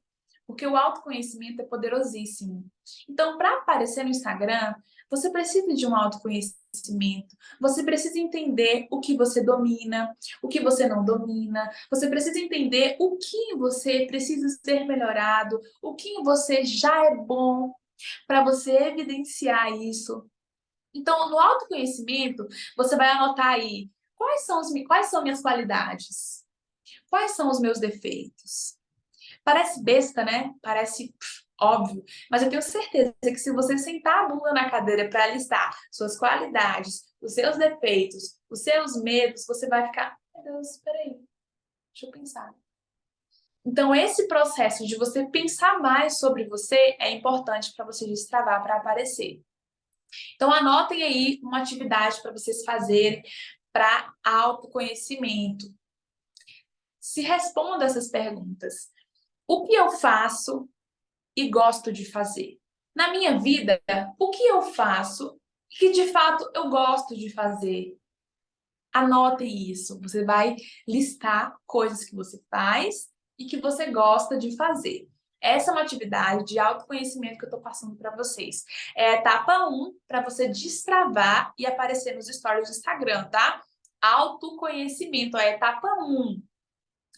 porque o autoconhecimento é poderosíssimo. Então, para aparecer no Instagram, você precisa de um autoconhecimento, você precisa entender o que você domina, o que você não domina, você precisa entender o que você precisa ser melhorado, o que você já é bom, para você evidenciar isso. Então, no autoconhecimento, você vai anotar aí quais são minhas qualidades, quais são os meus defeitos. Parece besta, né? Parece óbvio, mas eu tenho certeza que se você sentar a bunda na cadeira para listar suas qualidades, os seus defeitos, os seus medos, você vai ficar, meu Deus, espera aí, deixa eu pensar. Então, esse processo de você pensar mais sobre você é importante para você destravar, para aparecer. Então, anotem aí uma atividade para vocês fazerem para autoconhecimento. Se responda essas perguntas. O que eu faço e gosto de fazer? Na minha vida, o que eu faço que de fato eu gosto de fazer? Anotem isso. Você vai listar coisas que você faz e que você gosta de fazer. Essa é uma atividade de autoconhecimento que eu estou passando para vocês. É a etapa 1 para você destravar e aparecer nos stories do Instagram, tá? Autoconhecimento, a etapa 1.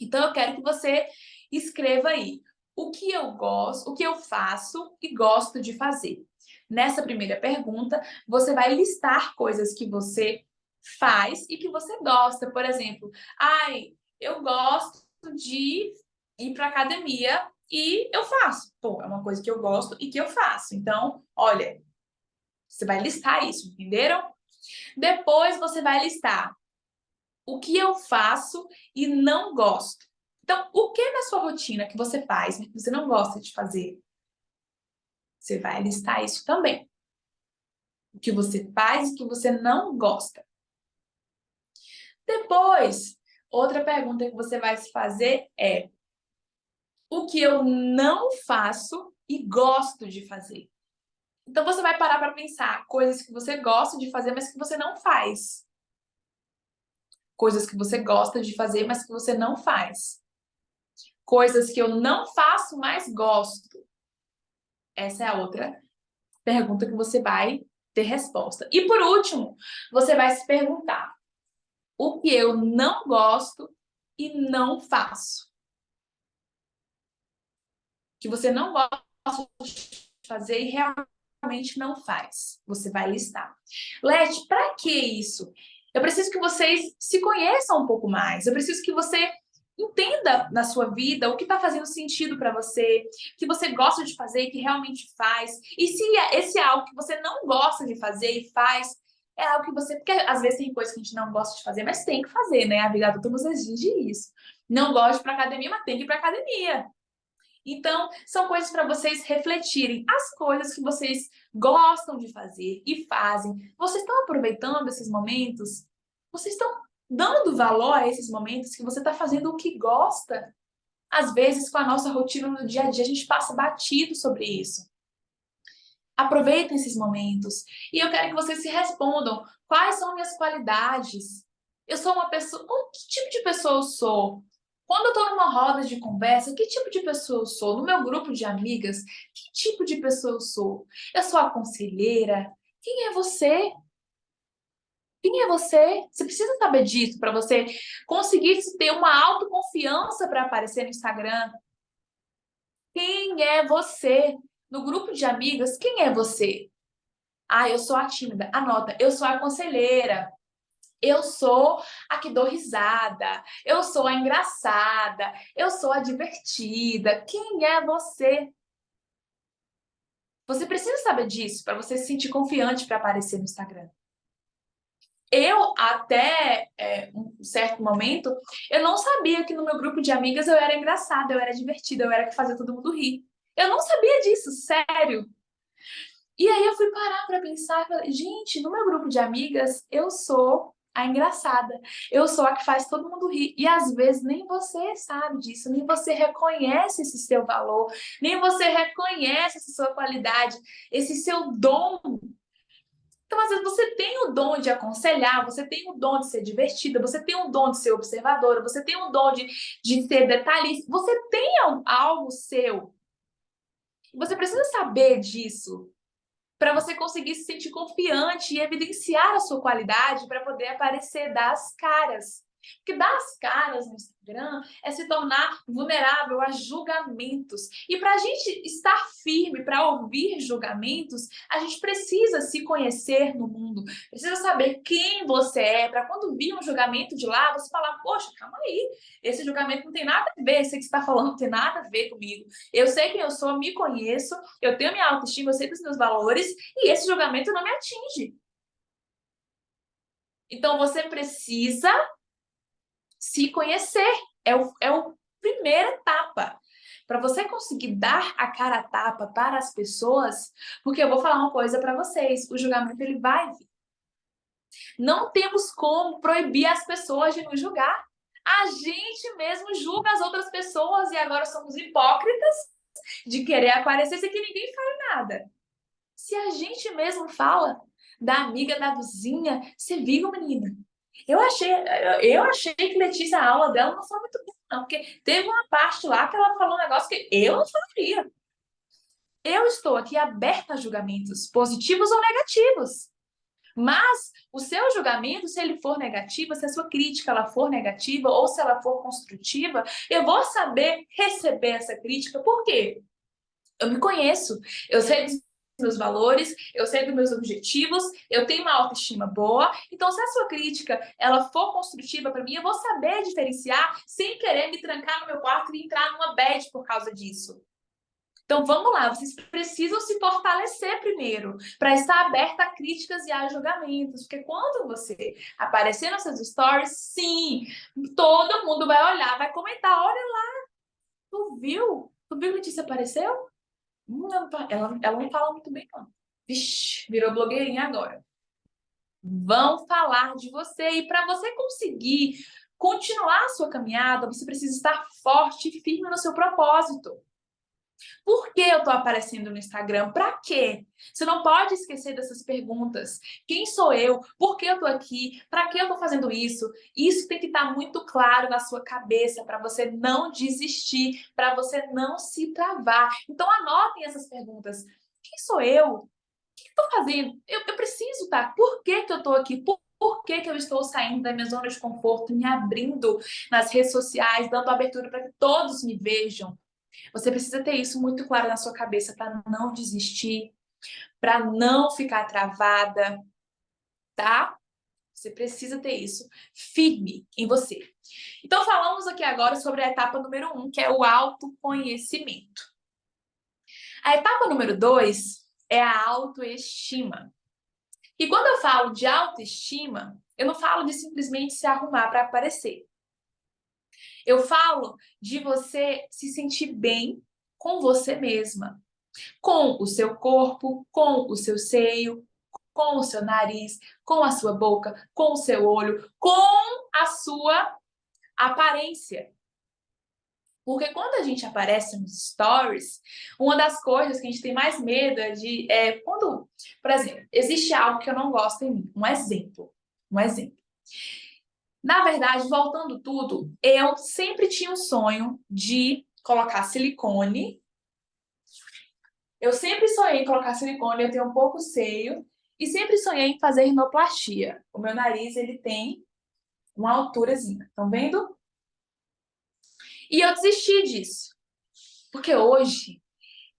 Então, eu quero que você escreva aí o que eu gosto, o que eu faço e gosto de fazer. Nessa primeira pergunta, você vai listar coisas que você faz e que você gosta. Por exemplo, eu gosto de ir para academia e eu faço. Pô, é uma coisa que eu gosto e que eu faço. Então, olha, você vai listar isso, entenderam? Depois você vai listar o que eu faço e não gosto. Então, o que na sua rotina que você faz, mas que você não gosta de fazer? Você vai listar isso também. O que você faz e o que você não gosta. Depois, outra pergunta que você vai se fazer é: o que eu não faço e gosto de fazer? Então, você vai parar para pensar coisas que você gosta de fazer, mas que você não faz. Coisas que você gosta de fazer, mas que você não faz. Coisas que eu não faço, mas gosto. Essa é a outra pergunta que você vai ter resposta. E por último, você vai se perguntar: o que eu não gosto e não faço? Que você não gosta de fazer e realmente não faz. Você vai listar. Leti, para que isso? Eu preciso que vocês se conheçam um pouco mais. Eu preciso que você entenda na sua vida o que está fazendo sentido para você, que você gosta de fazer e que realmente faz. E se esse é algo que você não gosta de fazer e faz, é algo que você... Porque às vezes tem coisas que a gente não gosta de fazer, mas tem que fazer, né? A vida adulta nos exige isso. Não gosto de ir para academia, mas tem que ir para academia. Então, são coisas para vocês refletirem. As coisas que vocês gostam de fazer e fazem. Vocês estão aproveitando esses momentos? Vocês estão dando valor a esses momentos que você está fazendo o que gosta? Às vezes, com a nossa rotina no dia a dia, a gente passa batido sobre isso. Aproveitem esses momentos. E eu quero que vocês se respondam. Quais são minhas qualidades? Eu sou uma pessoa... Que tipo de pessoa eu sou? Quando eu estou numa roda de conversa, que tipo de pessoa eu sou? No meu grupo de amigas, que tipo de pessoa eu sou? Eu sou a conselheira? Quem é você? Quem é você? Você precisa saber disso para você conseguir ter uma autoconfiança para aparecer no Instagram. Quem é você? No grupo de amigas, quem é você? Eu sou a tímida. Anota, eu sou a conselheira. Eu sou a que dou risada. Eu sou a engraçada. Eu sou a divertida. Quem é você? Você precisa saber disso para você se sentir confiante para aparecer no Instagram. Eu, até um certo momento, eu não sabia que no meu grupo de amigas eu era engraçada, eu era divertida, eu era a que fazia todo mundo rir. Eu não sabia disso, sério. E aí eu fui parar para pensar e falei, gente, no meu grupo de amigas, eu sou a engraçada. Eu sou a que faz todo mundo rir. E às vezes nem você sabe disso, nem você reconhece esse seu valor, nem você reconhece essa sua qualidade, esse seu dom. Então, às vezes, você tem o dom de aconselhar, você tem o dom de ser divertida, você tem o dom de ser observadora, você tem o dom de ser detalhista, você tem algo seu. Você precisa saber disso para você conseguir se sentir confiante e evidenciar a sua qualidade para poder aparecer das caras. Porque dar as caras no Instagram é se tornar vulnerável a julgamentos. E para a gente estar firme, para ouvir julgamentos, a gente precisa se conhecer no mundo. Precisa saber quem você é, para quando vir um julgamento de lá, você falar, poxa, calma aí, esse julgamento não tem nada a ver, esse que você está falando não tem nada a ver comigo. Eu sei quem eu sou, me conheço, eu tenho minha autoestima, eu sei dos meus valores, e esse julgamento não me atinge. Então, você precisa se conhecer. É a primeira etapa. Para você conseguir dar a cara a tapa para as pessoas, porque eu vou falar uma coisa para vocês, o julgamento ele vai vir. Não temos como proibir as pessoas de nos julgar. A gente mesmo julga as outras pessoas e agora somos hipócritas de querer aparecer sem que ninguém fale nada. Se a gente mesmo fala da amiga da vizinha, você viu, menina? Eu achei que Letícia, a aula dela não foi muito boa, não, porque teve uma parte lá que ela falou um negócio que eu não falaria. Eu estou aqui aberta a julgamentos, positivos ou negativos. Mas o seu julgamento, se ele for negativo, se a sua crítica ela for negativa ou se ela for construtiva, eu vou saber receber essa crítica. Por quê? Eu me conheço, eu sei dos meus valores, eu sei dos meus objetivos, eu tenho uma autoestima boa. Então, se a sua crítica ela for construtiva para mim, eu vou saber diferenciar sem querer me trancar no meu quarto e entrar numa bad por causa disso. Então, vamos lá, vocês precisam se fortalecer primeiro, para estar aberta a críticas e a julgamentos, porque quando você aparecer nas suas stories, sim, todo mundo vai olhar, vai comentar, olha lá, tu viu? Tu viu que a Letícia apareceu? Ela não fala muito bem, não. Vixe, virou blogueirinha agora. Vão falar de você, e para você conseguir continuar a sua caminhada, você precisa estar forte e firme no seu propósito. Por que eu tô aparecendo no Instagram? Para quê? Você não pode esquecer dessas perguntas. Quem sou eu? Por que eu tô aqui? Para que eu tô fazendo isso? Isso tem que estar muito claro na sua cabeça para você não desistir, para você não se travar. Então anotem essas perguntas. Quem sou eu? O que eu tô fazendo? Eu preciso estar. Por que que eu tô aqui? Por que que eu estou saindo da minha zona de conforto, me abrindo nas redes sociais, dando abertura para que todos me vejam? Você precisa ter isso muito claro na sua cabeça para não desistir, para não ficar travada, tá? Você precisa ter isso firme em você. Então, falamos aqui agora sobre a etapa número 1, que é o autoconhecimento. A etapa número 2 é a autoestima. E quando eu falo de autoestima, eu não falo de simplesmente se arrumar para aparecer. Eu falo de você se sentir bem com você mesma, com o seu corpo, com o seu seio, com o seu nariz, com a sua boca, com o seu olho, com a sua aparência. Porque quando a gente aparece nos stories, uma das coisas que a gente tem mais medo é quando, por exemplo, existe algo que eu não gosto em mim. Um exemplo. Na verdade, voltando tudo, eu sempre tinha um sonho de colocar silicone. Eu sempre sonhei em colocar silicone, eu tenho um pouco seio, e sempre sonhei em fazer rinoplastia. O meu nariz, ele tem uma alturazinha, estão vendo? E eu desisti disso, porque hoje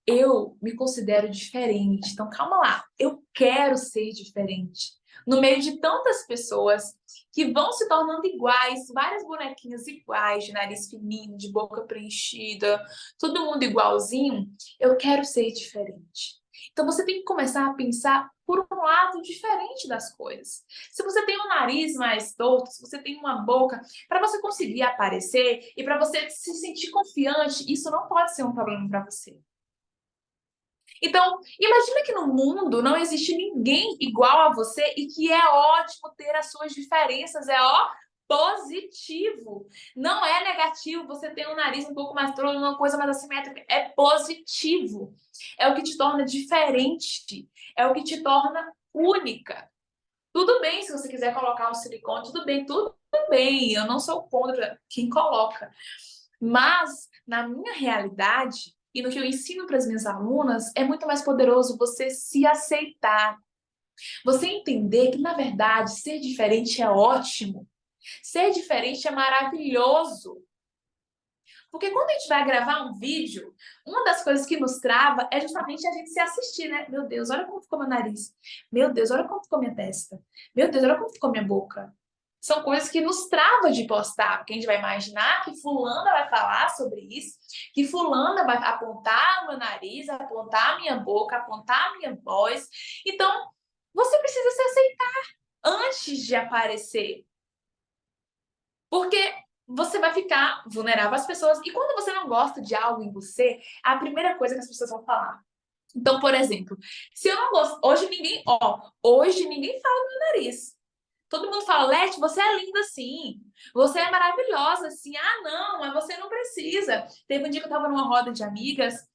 eu me considero diferente. Então, calma lá, eu quero ser diferente. No meio de tantas pessoas que vão se tornando iguais, várias bonequinhas iguais, de nariz fininho, de boca preenchida, todo mundo igualzinho, eu quero ser diferente. Então você tem que começar a pensar por um lado diferente das coisas. Se você tem um nariz mais torto, se você tem uma boca, para você conseguir aparecer e para você se sentir confiante, isso não pode ser um problema para você. Então, imagina que no mundo não existe ninguém igual a você e que é ótimo ter as suas diferenças, positivo. Não é negativo você ter um nariz um pouco mais torto, uma coisa mais assimétrica. É positivo. É o que te torna diferente. É o que te torna única. Tudo bem se você quiser colocar um silicone, tudo bem. Eu não sou contra quem coloca. Mas, na minha realidade, e no que eu ensino para as minhas alunas, é muito mais poderoso você se aceitar. Você entender que, na verdade, ser diferente é ótimo. Ser diferente é maravilhoso. Porque quando a gente vai gravar um vídeo, uma das coisas que nos trava é justamente a gente se assistir, né? Meu Deus, olha como ficou meu nariz. Meu Deus, olha como ficou minha testa. Meu Deus, olha como ficou minha boca. São coisas que nos travam de postar, porque a gente vai imaginar que fulana vai falar sobre isso, que fulana vai apontar o meu nariz, apontar a minha boca, apontar a minha voz. Então, você precisa se aceitar antes de aparecer. Porque você vai ficar vulnerável às pessoas. E quando você não gosta de algo em você, é a primeira coisa que as pessoas vão falar. Então, por exemplo, se eu não gosto... Hoje ninguém fala do meu nariz. Todo mundo fala, Leti, você é linda assim. Você é maravilhosa assim. Ah, não, mas você não precisa. Teve um dia que eu tava numa roda de amigas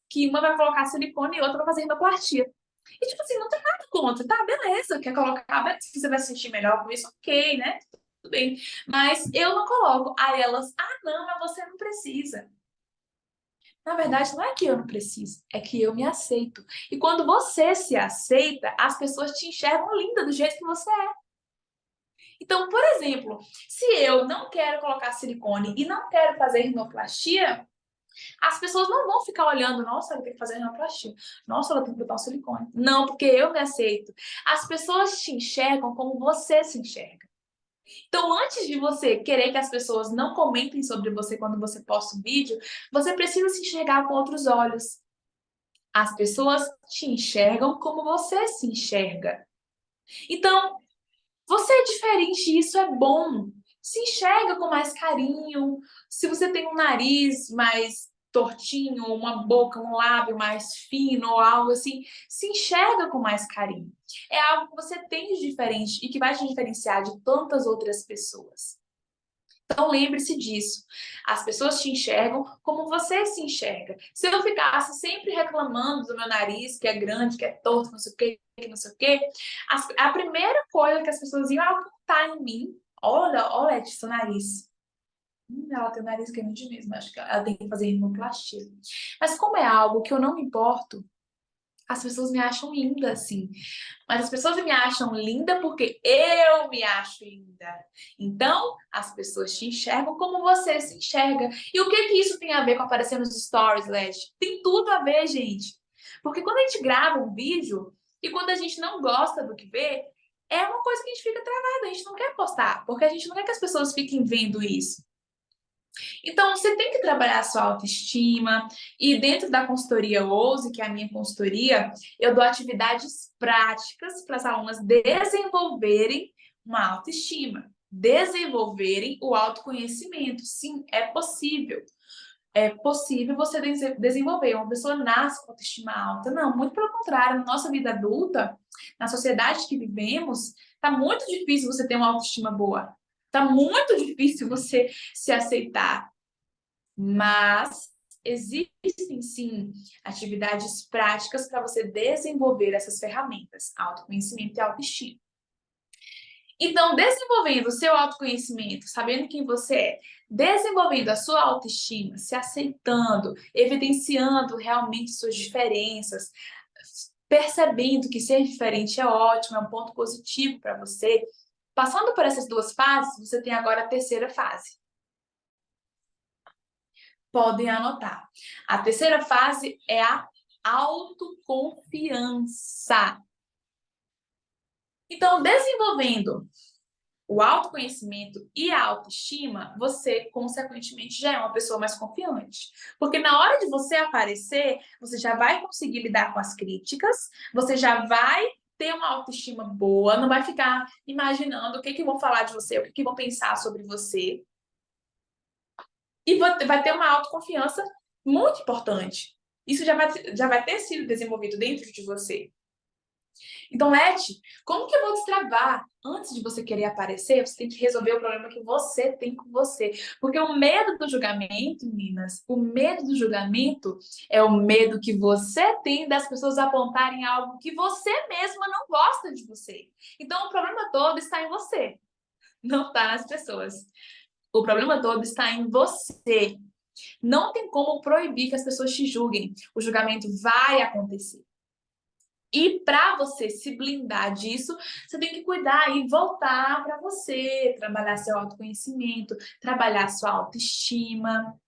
que uma vai colocar silicone e outra vai fazer rinoplastia. E tipo assim, não tem nada contra, tá? Beleza, quer colocar, se você vai se sentir melhor com isso, ok, né? tudo bem. Mas eu não coloco. Aí elas, não, mas você não precisa. Na verdade, não é que eu não preciso, é que eu me aceito. E quando você se aceita, as pessoas te enxergam linda do jeito que você é. Então, por exemplo, se eu não quero colocar silicone e não quero fazer rinoplastia, as pessoas não vão ficar olhando, nossa, ela tem que fazer rinoplastia, nossa, ela tem que botar um silicone. Não, porque eu me aceito. As pessoas te enxergam como você se enxerga. Então, antes de você querer que as pessoas não comentem sobre você quando você posta um vídeo, você precisa se enxergar com outros olhos. As pessoas te enxergam como você se enxerga. Então, você é diferente e isso é bom. Se enxerga com mais carinho. Se você tem um nariz mais tortinho, uma boca, um lábio mais fino ou algo assim, se enxerga com mais carinho. É algo que você tem de diferente e que vai te diferenciar de tantas outras pessoas. Então lembre-se disso. As pessoas te enxergam como você se enxerga. Se eu ficasse sempre reclamando do meu nariz, que é grande, que é torto, não sei o quê, que não sei o quê, a primeira coisa que as pessoas iam apontar em mim, olha, seu nariz. Ela tem o nariz grande mesmo, acho que ela tem que fazer rinoplastia. Mas como é algo que eu não me importo, as pessoas me acham linda, assim. Mas as pessoas me acham linda porque eu me acho linda. Então, as pessoas te enxergam como você se enxerga. E o que isso tem a ver com aparecer nos stories, Led? Tem tudo a ver, gente. Porque quando a gente grava um vídeo e quando a gente não gosta do que vê, é uma coisa que a gente fica travada, a gente não quer postar, porque a gente não quer que as pessoas fiquem vendo isso. Então, você tem que trabalhar a sua autoestima. E dentro da consultoria Ouse, que é a minha consultoria, eu dou atividades práticas para as alunas desenvolverem uma autoestima, desenvolverem o autoconhecimento. Sim, é possível. É possível você desenvolver. Uma pessoa nasce com autoestima alta. Não, muito pelo contrário. Na nossa vida adulta, na sociedade que vivemos, está muito difícil você ter uma autoestima boa. Está muito difícil você se aceitar. Mas existem sim atividades práticas para você desenvolver essas ferramentas, autoconhecimento e autoestima. Então, desenvolvendo o seu autoconhecimento, sabendo quem você é, desenvolvendo a sua autoestima, se aceitando, evidenciando realmente suas diferenças, percebendo que ser diferente é ótimo, é um ponto positivo para você. Passando por essas duas fases, você tem agora a terceira fase. Podem anotar. A terceira fase é a autoconfiança. Então, desenvolvendo o autoconhecimento e a autoestima, você, consequentemente, já é uma pessoa mais confiante. Porque na hora de você aparecer, você já vai conseguir lidar com as críticas, você já vai ter uma autoestima boa, não vai ficar imaginando o que vão falar de você, o que vão pensar sobre você. E vai ter uma autoconfiança muito importante. Isso já vai ter sido desenvolvido dentro de você. Então, Leti, como que eu vou destravar? Antes de você querer aparecer, você tem que resolver o problema que você tem com você. Porque o medo do julgamento, meninas, o medo do julgamento é o medo que você tem das pessoas apontarem algo que você mesma não gosta de você. Então, o problema todo está em você, não está nas pessoas. O problema todo está em você. Não tem como proibir que as pessoas te julguem. O julgamento vai acontecer. E para você se blindar disso, você tem que cuidar e voltar para você, trabalhar seu autoconhecimento, trabalhar sua autoestima.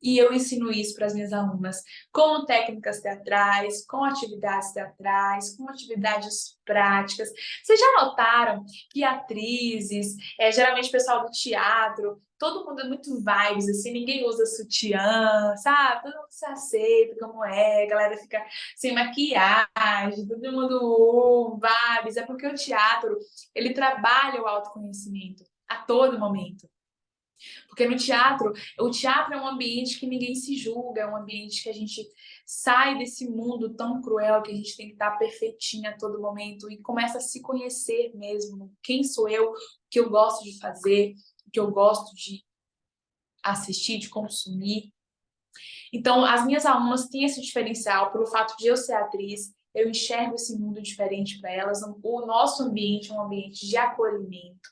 E eu ensino isso para as minhas alunas com técnicas teatrais, com atividades teatrais, com atividades práticas. Vocês já notaram que atrizes, geralmente o pessoal do teatro, todo mundo é muito vibes, assim, ninguém usa sutiã, sabe? Todo mundo se aceita como é, a galera fica sem maquiagem, todo mundo vibes. É porque o teatro, ele trabalha o autoconhecimento a todo momento. Porque no teatro, o teatro é um ambiente que ninguém se julga, é um ambiente que a gente sai desse mundo tão cruel que a gente tem que estar perfeitinha a todo momento e começa a se conhecer mesmo. Quem sou eu, o que eu gosto de fazer, o que eu gosto de assistir, de consumir. Então, as minhas alunas têm esse diferencial pelo fato de eu ser atriz, eu enxergo esse mundo diferente para elas. O nosso ambiente é um ambiente de acolhimento.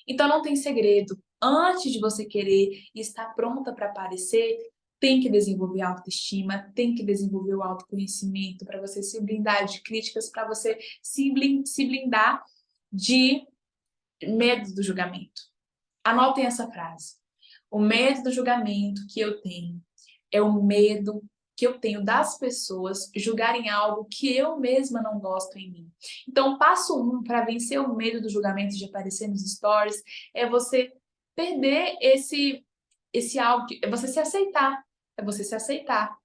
Então não tem segredo. Antes de você querer e estar pronta para aparecer, tem que desenvolver a autoestima, tem que desenvolver o autoconhecimento para você se blindar de críticas, para você se blindar de medo do julgamento. Anotem essa frase. O medo do julgamento que eu tenho é o medo que eu tenho das pessoas julgarem algo que eu mesma não gosto em mim. Então, passo 1 para vencer o medo do julgamento de aparecer nos stories é você perder esse algo, é você se aceitar. É você se aceitar.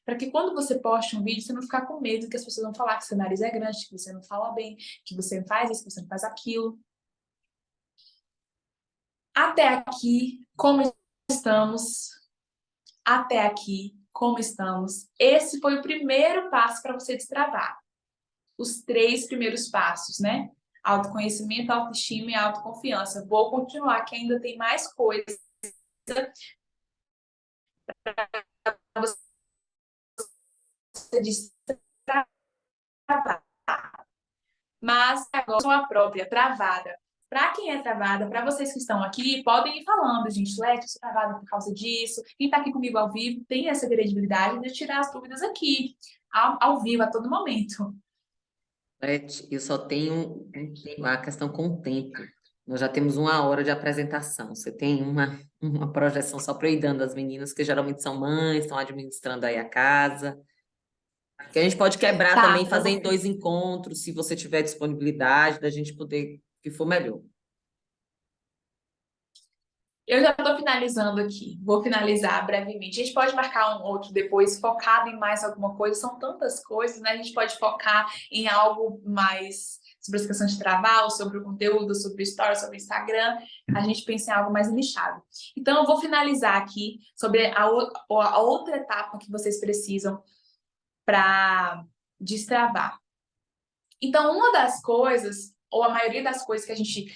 Para que quando você poste um vídeo, você não ficar com medo que as pessoas vão falar que seu nariz é grande, que você não fala bem, que você não faz isso, que você não faz aquilo. Até aqui, como estamos? Até aqui, como estamos? Esse foi o primeiro passo para você destravar. Os 3 primeiros passos, né? Autoconhecimento, autoestima e autoconfiança. Vou continuar, que ainda tem mais coisa para você destravar. Mas agora sou a própria travada. Para quem é travada, para vocês que estão aqui, podem ir falando, gente. Leti, eu sou travada por causa disso. Quem está aqui comigo ao vivo tem essa credibilidade de tirar as dúvidas aqui, ao vivo, a todo momento. Leti, eu só tenho a questão com o tempo. Nós já temos 1 hora de apresentação. Você tem uma projeção só para eu ir dando às meninas, que geralmente são mães, estão administrando aí a casa. Que a gente pode quebrar também, fazer em 2 encontros, se você tiver disponibilidade, da gente poder, que for melhor. Eu já estou finalizando aqui, vou finalizar brevemente. A gente pode marcar um outro depois, focado em mais alguma coisa, são tantas coisas, né? A gente pode focar em algo mais sobre essa questão de trabalho, sobre o conteúdo, sobre o story, sobre o Instagram. A gente pensa em algo mais nichado. Então, eu vou finalizar aqui sobre a outra etapa que vocês precisam para destravar. Então, uma das coisas, ou a maioria das coisas que a gente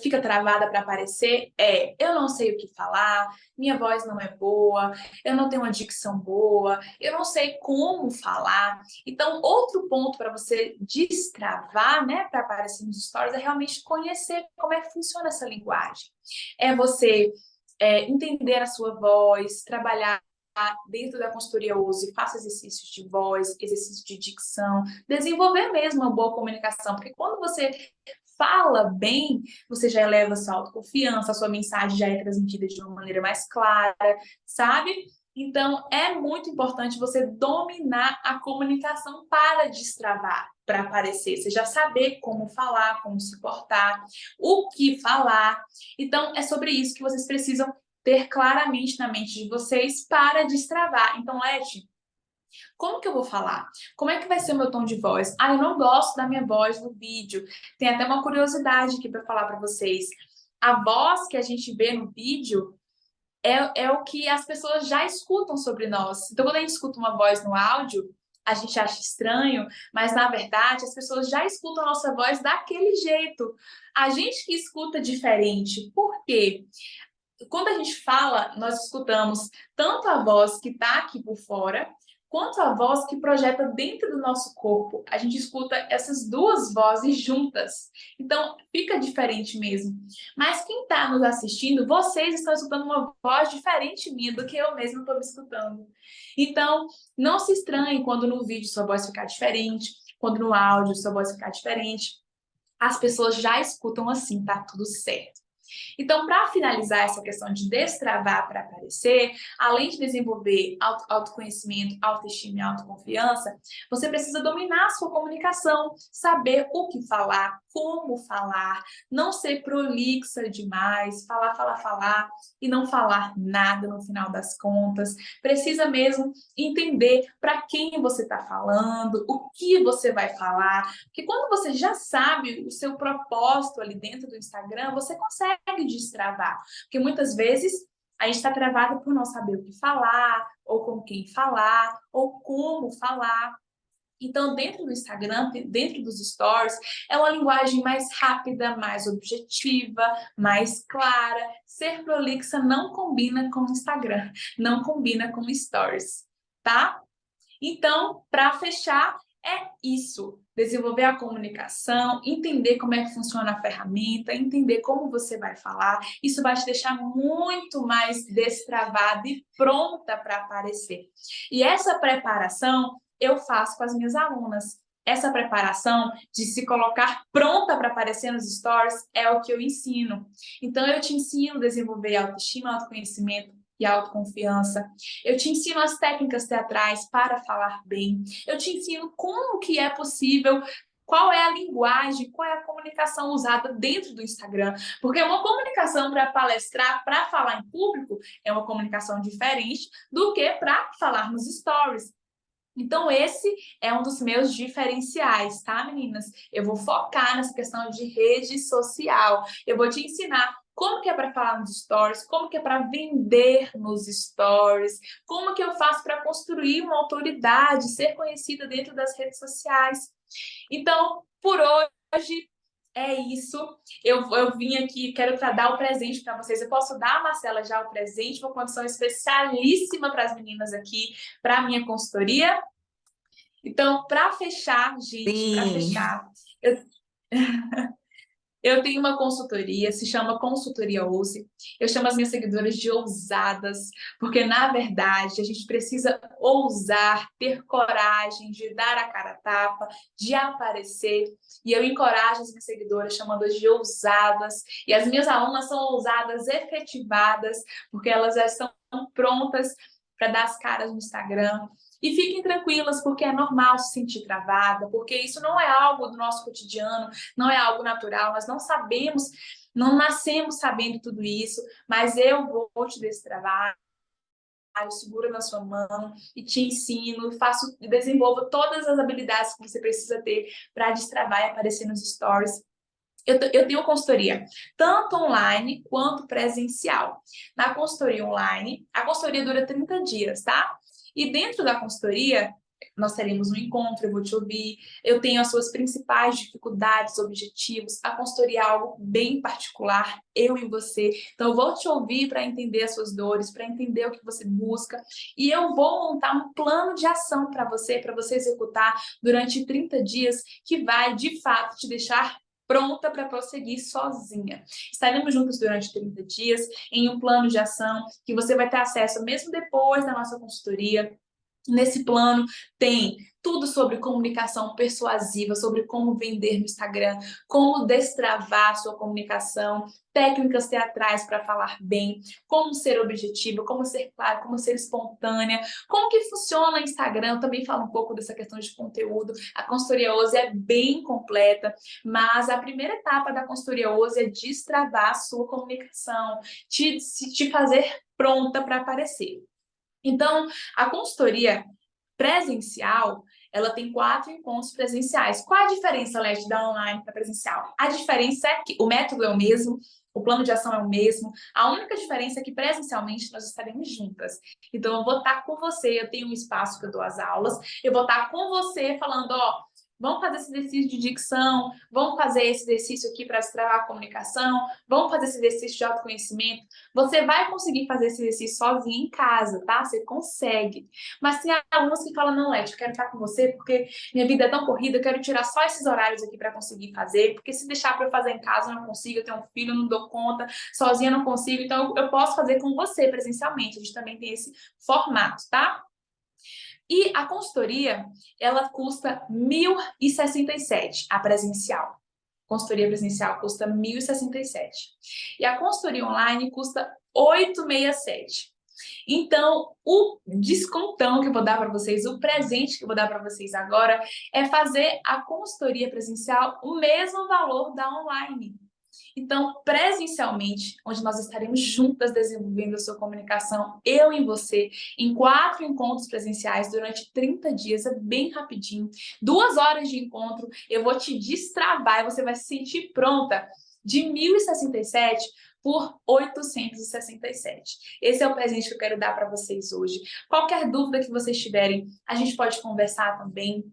fica travada para aparecer eu não sei o que falar, minha voz não é boa, eu não tenho uma dicção boa, eu não sei como falar. Então, outro ponto para você destravar, né, para aparecer nos stories, é realmente conhecer como é que funciona essa linguagem. É você entender a sua voz, trabalhar dentro da consultoria eu uso, faço exercícios de voz, exercícios de dicção, desenvolver mesmo uma boa comunicação, porque quando você fala bem, você já eleva a sua autoconfiança, a sua mensagem já é transmitida de uma maneira mais clara, sabe? Então, é muito importante você dominar a comunicação para destravar, para aparecer. Você já saber como falar, como se portar, o que falar. Então, é sobre isso que vocês precisam ter claramente na mente de vocês para destravar. Então, Leti, como que eu vou falar? Como é que vai ser o meu tom de voz? Eu não gosto da minha voz no vídeo. Tem até uma curiosidade aqui para falar para vocês. A voz que a gente vê no vídeo é o que as pessoas já escutam sobre nós. Então, quando a gente escuta uma voz no áudio, a gente acha estranho, mas na verdade as pessoas já escutam a nossa voz daquele jeito. A gente que escuta diferente. Por quê? Quando a gente fala, nós escutamos tanto a voz que está aqui por fora, quanto a voz que projeta dentro do nosso corpo. A gente escuta essas 2 vozes juntas. Então, fica diferente mesmo. Mas quem está nos assistindo, vocês estão escutando uma voz diferente minha do que eu mesma estou me escutando. Então, não se estranhe quando no vídeo sua voz ficar diferente, quando no áudio sua voz ficar diferente. As pessoas já escutam assim, tá tudo certo. Então, para finalizar essa questão de destravar para aparecer, além de desenvolver autoconhecimento, autoestima e autoconfiança, você precisa dominar a sua comunicação, saber o que falar, como falar, não ser prolixa demais, falar e não falar nada no final das contas. Precisa mesmo entender para quem você está falando, o que você vai falar, porque quando você já sabe o seu propósito ali dentro do Instagram, você consegue destravar, porque muitas vezes a gente está travada por não saber o que falar, ou com quem falar, ou como falar. Então, dentro do Instagram, dentro dos stories, é uma linguagem mais rápida, mais objetiva, mais clara. Ser prolixa não combina com o Instagram, não combina com stories, tá? Então, para fechar, É isso, desenvolver a comunicação, entender como é que funciona a ferramenta, entender como você vai falar. Isso vai te deixar muito mais destravada e pronta para aparecer. E essa preparação eu faço com as minhas alunas. Essa preparação de se colocar pronta para aparecer nos stories é o que eu ensino. Então, eu te ensino a desenvolver autoestima, autoconhecimento e autoconfiança. Eu te ensino as técnicas teatrais para falar bem. Eu te ensino como que é possível, qual é a linguagem, qual é a comunicação usada dentro do Instagram. Porque uma comunicação para palestrar, para falar em público, é uma comunicação diferente do que para falar nos stories. Então, esse é um dos meus diferenciais, tá, meninas? Eu vou focar nessa questão de rede social. Eu vou te ensinar como que é para falar nos stories, como que é para vender nos stories, como que eu faço para construir uma autoridade, ser conhecida dentro das redes sociais. Então, por hoje é isso. Eu vim aqui, quero dar o presente para vocês. Eu posso dar, Marcela, já o presente, uma condição especialíssima para as meninas aqui, para a minha consultoria. Então, para fechar, gente, para Sim. fechar, eu tenho uma consultoria, se chama Consultoria Ouse. Eu chamo as minhas seguidoras de ousadas, porque, na verdade, a gente precisa ousar, ter coragem de dar a cara a tapa, de aparecer. E eu encorajo as minhas seguidoras, chamando-as de ousadas. E as minhas alunas são ousadas efetivadas, porque elas já estão prontas para dar as caras no Instagram. E fiquem tranquilas, porque é normal se sentir travada, porque isso não é algo do nosso cotidiano, não é algo natural, nós não sabemos, não nascemos sabendo tudo isso, mas eu vou te destravar, eu seguro na sua mão e te ensino, faço, desenvolvo todas as habilidades que você precisa ter para destravar e aparecer nos stories. Eu tenho consultoria, tanto online quanto presencial. Na consultoria online, a consultoria dura 30 dias, tá? E dentro da consultoria, nós teremos um encontro, eu vou te ouvir, eu tenho as suas principais dificuldades, objetivos, a consultoria é algo bem particular, eu e você. Então, eu vou te ouvir para entender as suas dores, para entender o que você busca, e eu vou montar um plano de ação para você executar durante 30 dias, que vai, de fato, te deixar pronta para prosseguir sozinha. Estaremos juntos durante 30 dias em um plano de ação que você vai ter acesso mesmo depois da nossa consultoria. Nesse plano tem tudo sobre comunicação persuasiva, sobre como vender no Instagram, como destravar sua comunicação, técnicas teatrais para falar bem, como ser objetiva, como ser clara, como ser espontânea, como que funciona o Instagram. Eu também falo um pouco dessa questão de conteúdo. A consultoria Ouse é bem completa, mas a primeira etapa da consultoria Ouse é destravar a sua comunicação, te fazer pronta para aparecer. Então, a consultoria presencial, ela tem 4 encontros presenciais. Qual a diferença, Leste, da online para presencial? A diferença é que o método é o mesmo, o plano de ação é o mesmo, a única diferença é que presencialmente nós estaremos juntas. Então, eu vou estar com você, eu tenho um espaço que eu dou as aulas, eu vou estar com você falando, ó, vamos fazer esse exercício de dicção, vamos fazer esse exercício aqui para destravar a comunicação, vamos fazer esse exercício de autoconhecimento. Você vai conseguir fazer esse exercício sozinha em casa, tá? Você consegue. Mas tem alunos que falam, não, Leti, eu quero estar com você porque minha vida é tão corrida, eu quero tirar só esses horários aqui para conseguir fazer, porque se deixar para eu fazer em casa eu não consigo, eu tenho um filho, eu não dou conta, sozinha eu não consigo, então eu posso fazer com você presencialmente. A gente também tem esse formato, tá? E a consultoria, ela custa R$ 1.067, a presencial. Consultoria presencial custa R$ 1.067. E a consultoria online custa R$ 867. Então, o descontão que eu vou dar para vocês, o presente que eu vou dar para vocês agora, é fazer a consultoria presencial o mesmo valor da online. Então, presencialmente, onde nós estaremos juntas desenvolvendo a sua comunicação, eu e você, em 4 encontros presenciais durante 30 dias, é bem rapidinho. 2 horas de encontro, eu vou te destravar e você vai se sentir pronta de 1.067 por 867. Esse é o presente que eu quero dar para vocês hoje. Qualquer dúvida que vocês tiverem, a gente pode conversar também.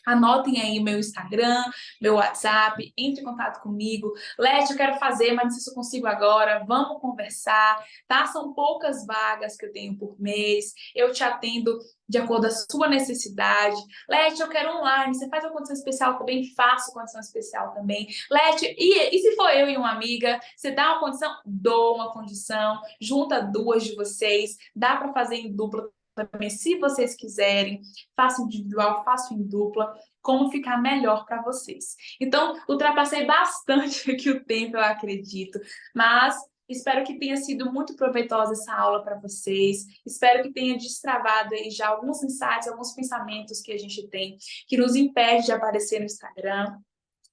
Anotem aí o meu Instagram, meu WhatsApp, entre em contato comigo. Leti, eu quero fazer, mas não sei se eu consigo agora. Vamos conversar, tá? São poucas vagas que eu tenho por mês. Eu te atendo de acordo com a sua necessidade. Leti, eu quero online. Você faz uma condição especial também? Faço condição especial também. Leti, e se for eu e uma amiga? Você dá uma condição? Dou uma condição. Junta duas de vocês. Dá para fazer em dupla também, se vocês quiserem, faço individual, faço em dupla, como ficar melhor para vocês. Então, ultrapassei bastante aqui o tempo, eu acredito, mas espero que tenha sido muito proveitosa essa aula para vocês, espero que tenha destravado aí já alguns insights, alguns pensamentos que a gente tem, que nos impede de aparecer no Instagram.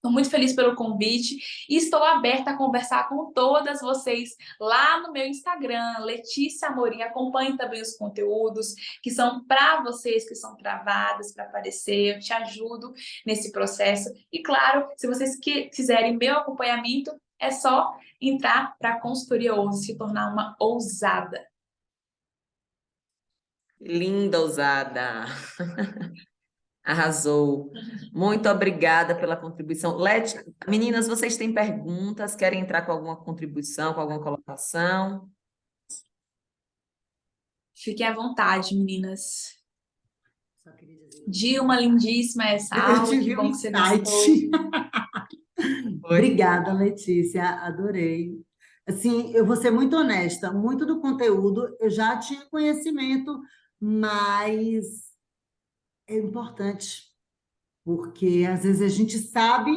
Estou muito feliz pelo convite e estou aberta a conversar com todas vocês lá no meu Instagram, Letícia Amorim. Acompanhe também os conteúdos que são para vocês, que são travadas para aparecer. Eu te ajudo nesse processo. E, claro, se vocês quiserem meu acompanhamento, é só entrar para a consultoria Ouse, se tornar uma ousada. Linda, ousada. Arrasou. Muito obrigada pela contribuição. Leti, meninas, vocês têm perguntas? Querem entrar com alguma contribuição, com alguma colocação? Fiquem à vontade, meninas. Só queria dizer. Dilma, lindíssima essa Eu aula. tive Que bom um que você insight. gostou. Obrigada, Letícia, adorei. Assim, eu vou ser muito honesta, muito do conteúdo eu já tinha conhecimento, mas é importante, porque às vezes a gente sabe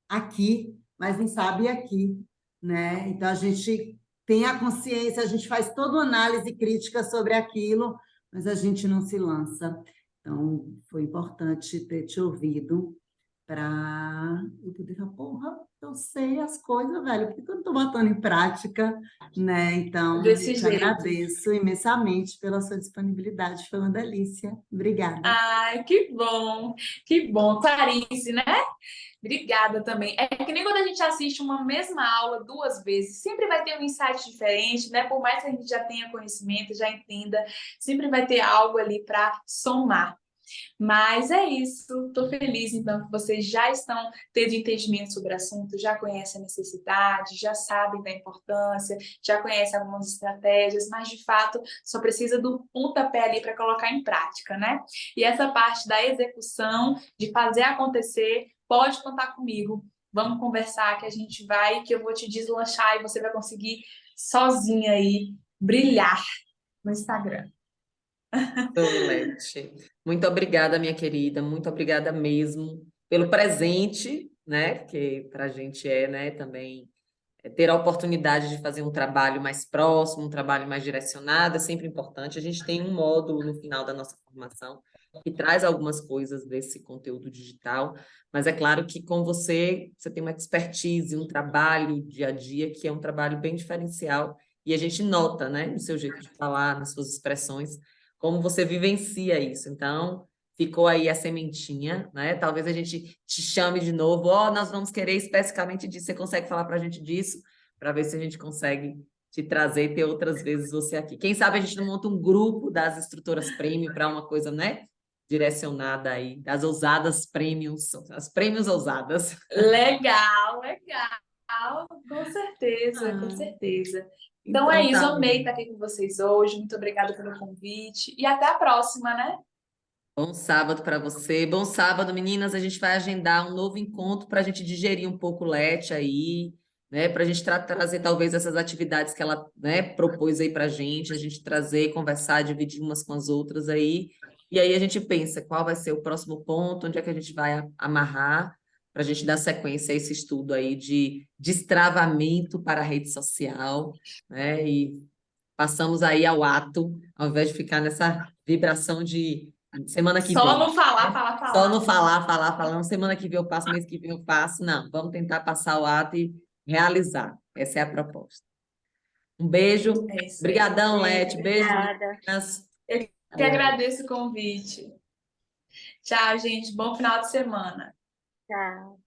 aqui, mas não sabe aqui, né? Então a gente tem a consciência, a gente faz toda uma análise crítica sobre aquilo, mas a gente não se lança. Então foi importante ter te ouvido para eu poder falar, porra, eu sei as coisas, velho, por que eu não estou botando em prática, né? Então, eu Desse te jeito. agradeço imensamente pela sua disponibilidade, foi uma delícia. Obrigada. Ai, que bom, que bom. Clarice, né? Obrigada também. É que nem quando a gente assiste uma mesma aula duas vezes, sempre vai ter um insight diferente, né? Por mais que a gente já tenha conhecimento, já entenda, sempre vai ter algo ali para somar. Mas é isso, estou feliz então que vocês já estão tendo entendimento sobre o assunto, já conhecem a necessidade, já sabem da importância, já conhecem algumas estratégias, mas de fato só precisa do pontapé ali para colocar em prática, né? E essa parte da execução, de fazer acontecer, pode contar comigo. Vamos conversar que a gente vai, que eu vou te deslanchar e você vai conseguir sozinha aí brilhar no Instagram. Leti. Muito obrigada, minha querida, muito obrigada mesmo pelo presente, né? Que para a gente é, né, também ter a oportunidade de fazer um trabalho mais próximo, um trabalho mais direcionado, é sempre importante. A gente tem um módulo no final da nossa formação que traz algumas coisas desse conteúdo digital, mas é claro que com você tem uma expertise, um trabalho dia a dia que é um trabalho bem diferencial e a gente nota, né, no seu jeito de falar, nas suas expressões, como você vivencia isso. Então, ficou aí a sementinha, né? Talvez a gente te chame de novo, nós vamos querer especificamente disso, você consegue falar para a gente disso, para ver se a gente consegue te trazer e ter outras vezes você aqui. Quem sabe a gente não monta um grupo das instrutoras premium para uma coisa, né? Direcionada aí, das ousadas premiums, as prêmios ousadas. Legal, legal, com certeza, com certeza. Então é isso, tá amei bom. estar aqui com vocês hoje, muito obrigada pelo convite e até a próxima, né? Bom sábado para você. Bom sábado, meninas. A gente vai agendar um novo encontro para a gente digerir um pouco o Leti aí, né? Para a gente trazer talvez essas atividades que ela, né, propôs aí para a gente trazer, conversar, dividir umas com as outras aí. E aí a gente pensa qual vai ser o próximo ponto, onde é que a gente vai amarrar para a gente dar sequência a esse estudo aí de destravamento para a rede social, né? E passamos aí ao ato, ao invés de ficar nessa vibração de semana que Só vem. não falar, Só não falar. falar, não. Semana que vem eu passo, mês que vem eu passo. Não, vamos tentar passar o ato e realizar. Essa é a proposta. Um beijo. É isso aí. Obrigadão, Leti. Beijo, Obrigada. meninas. Eu que agradeço o convite. Tchau, gente. Bom final de semana. Tchau.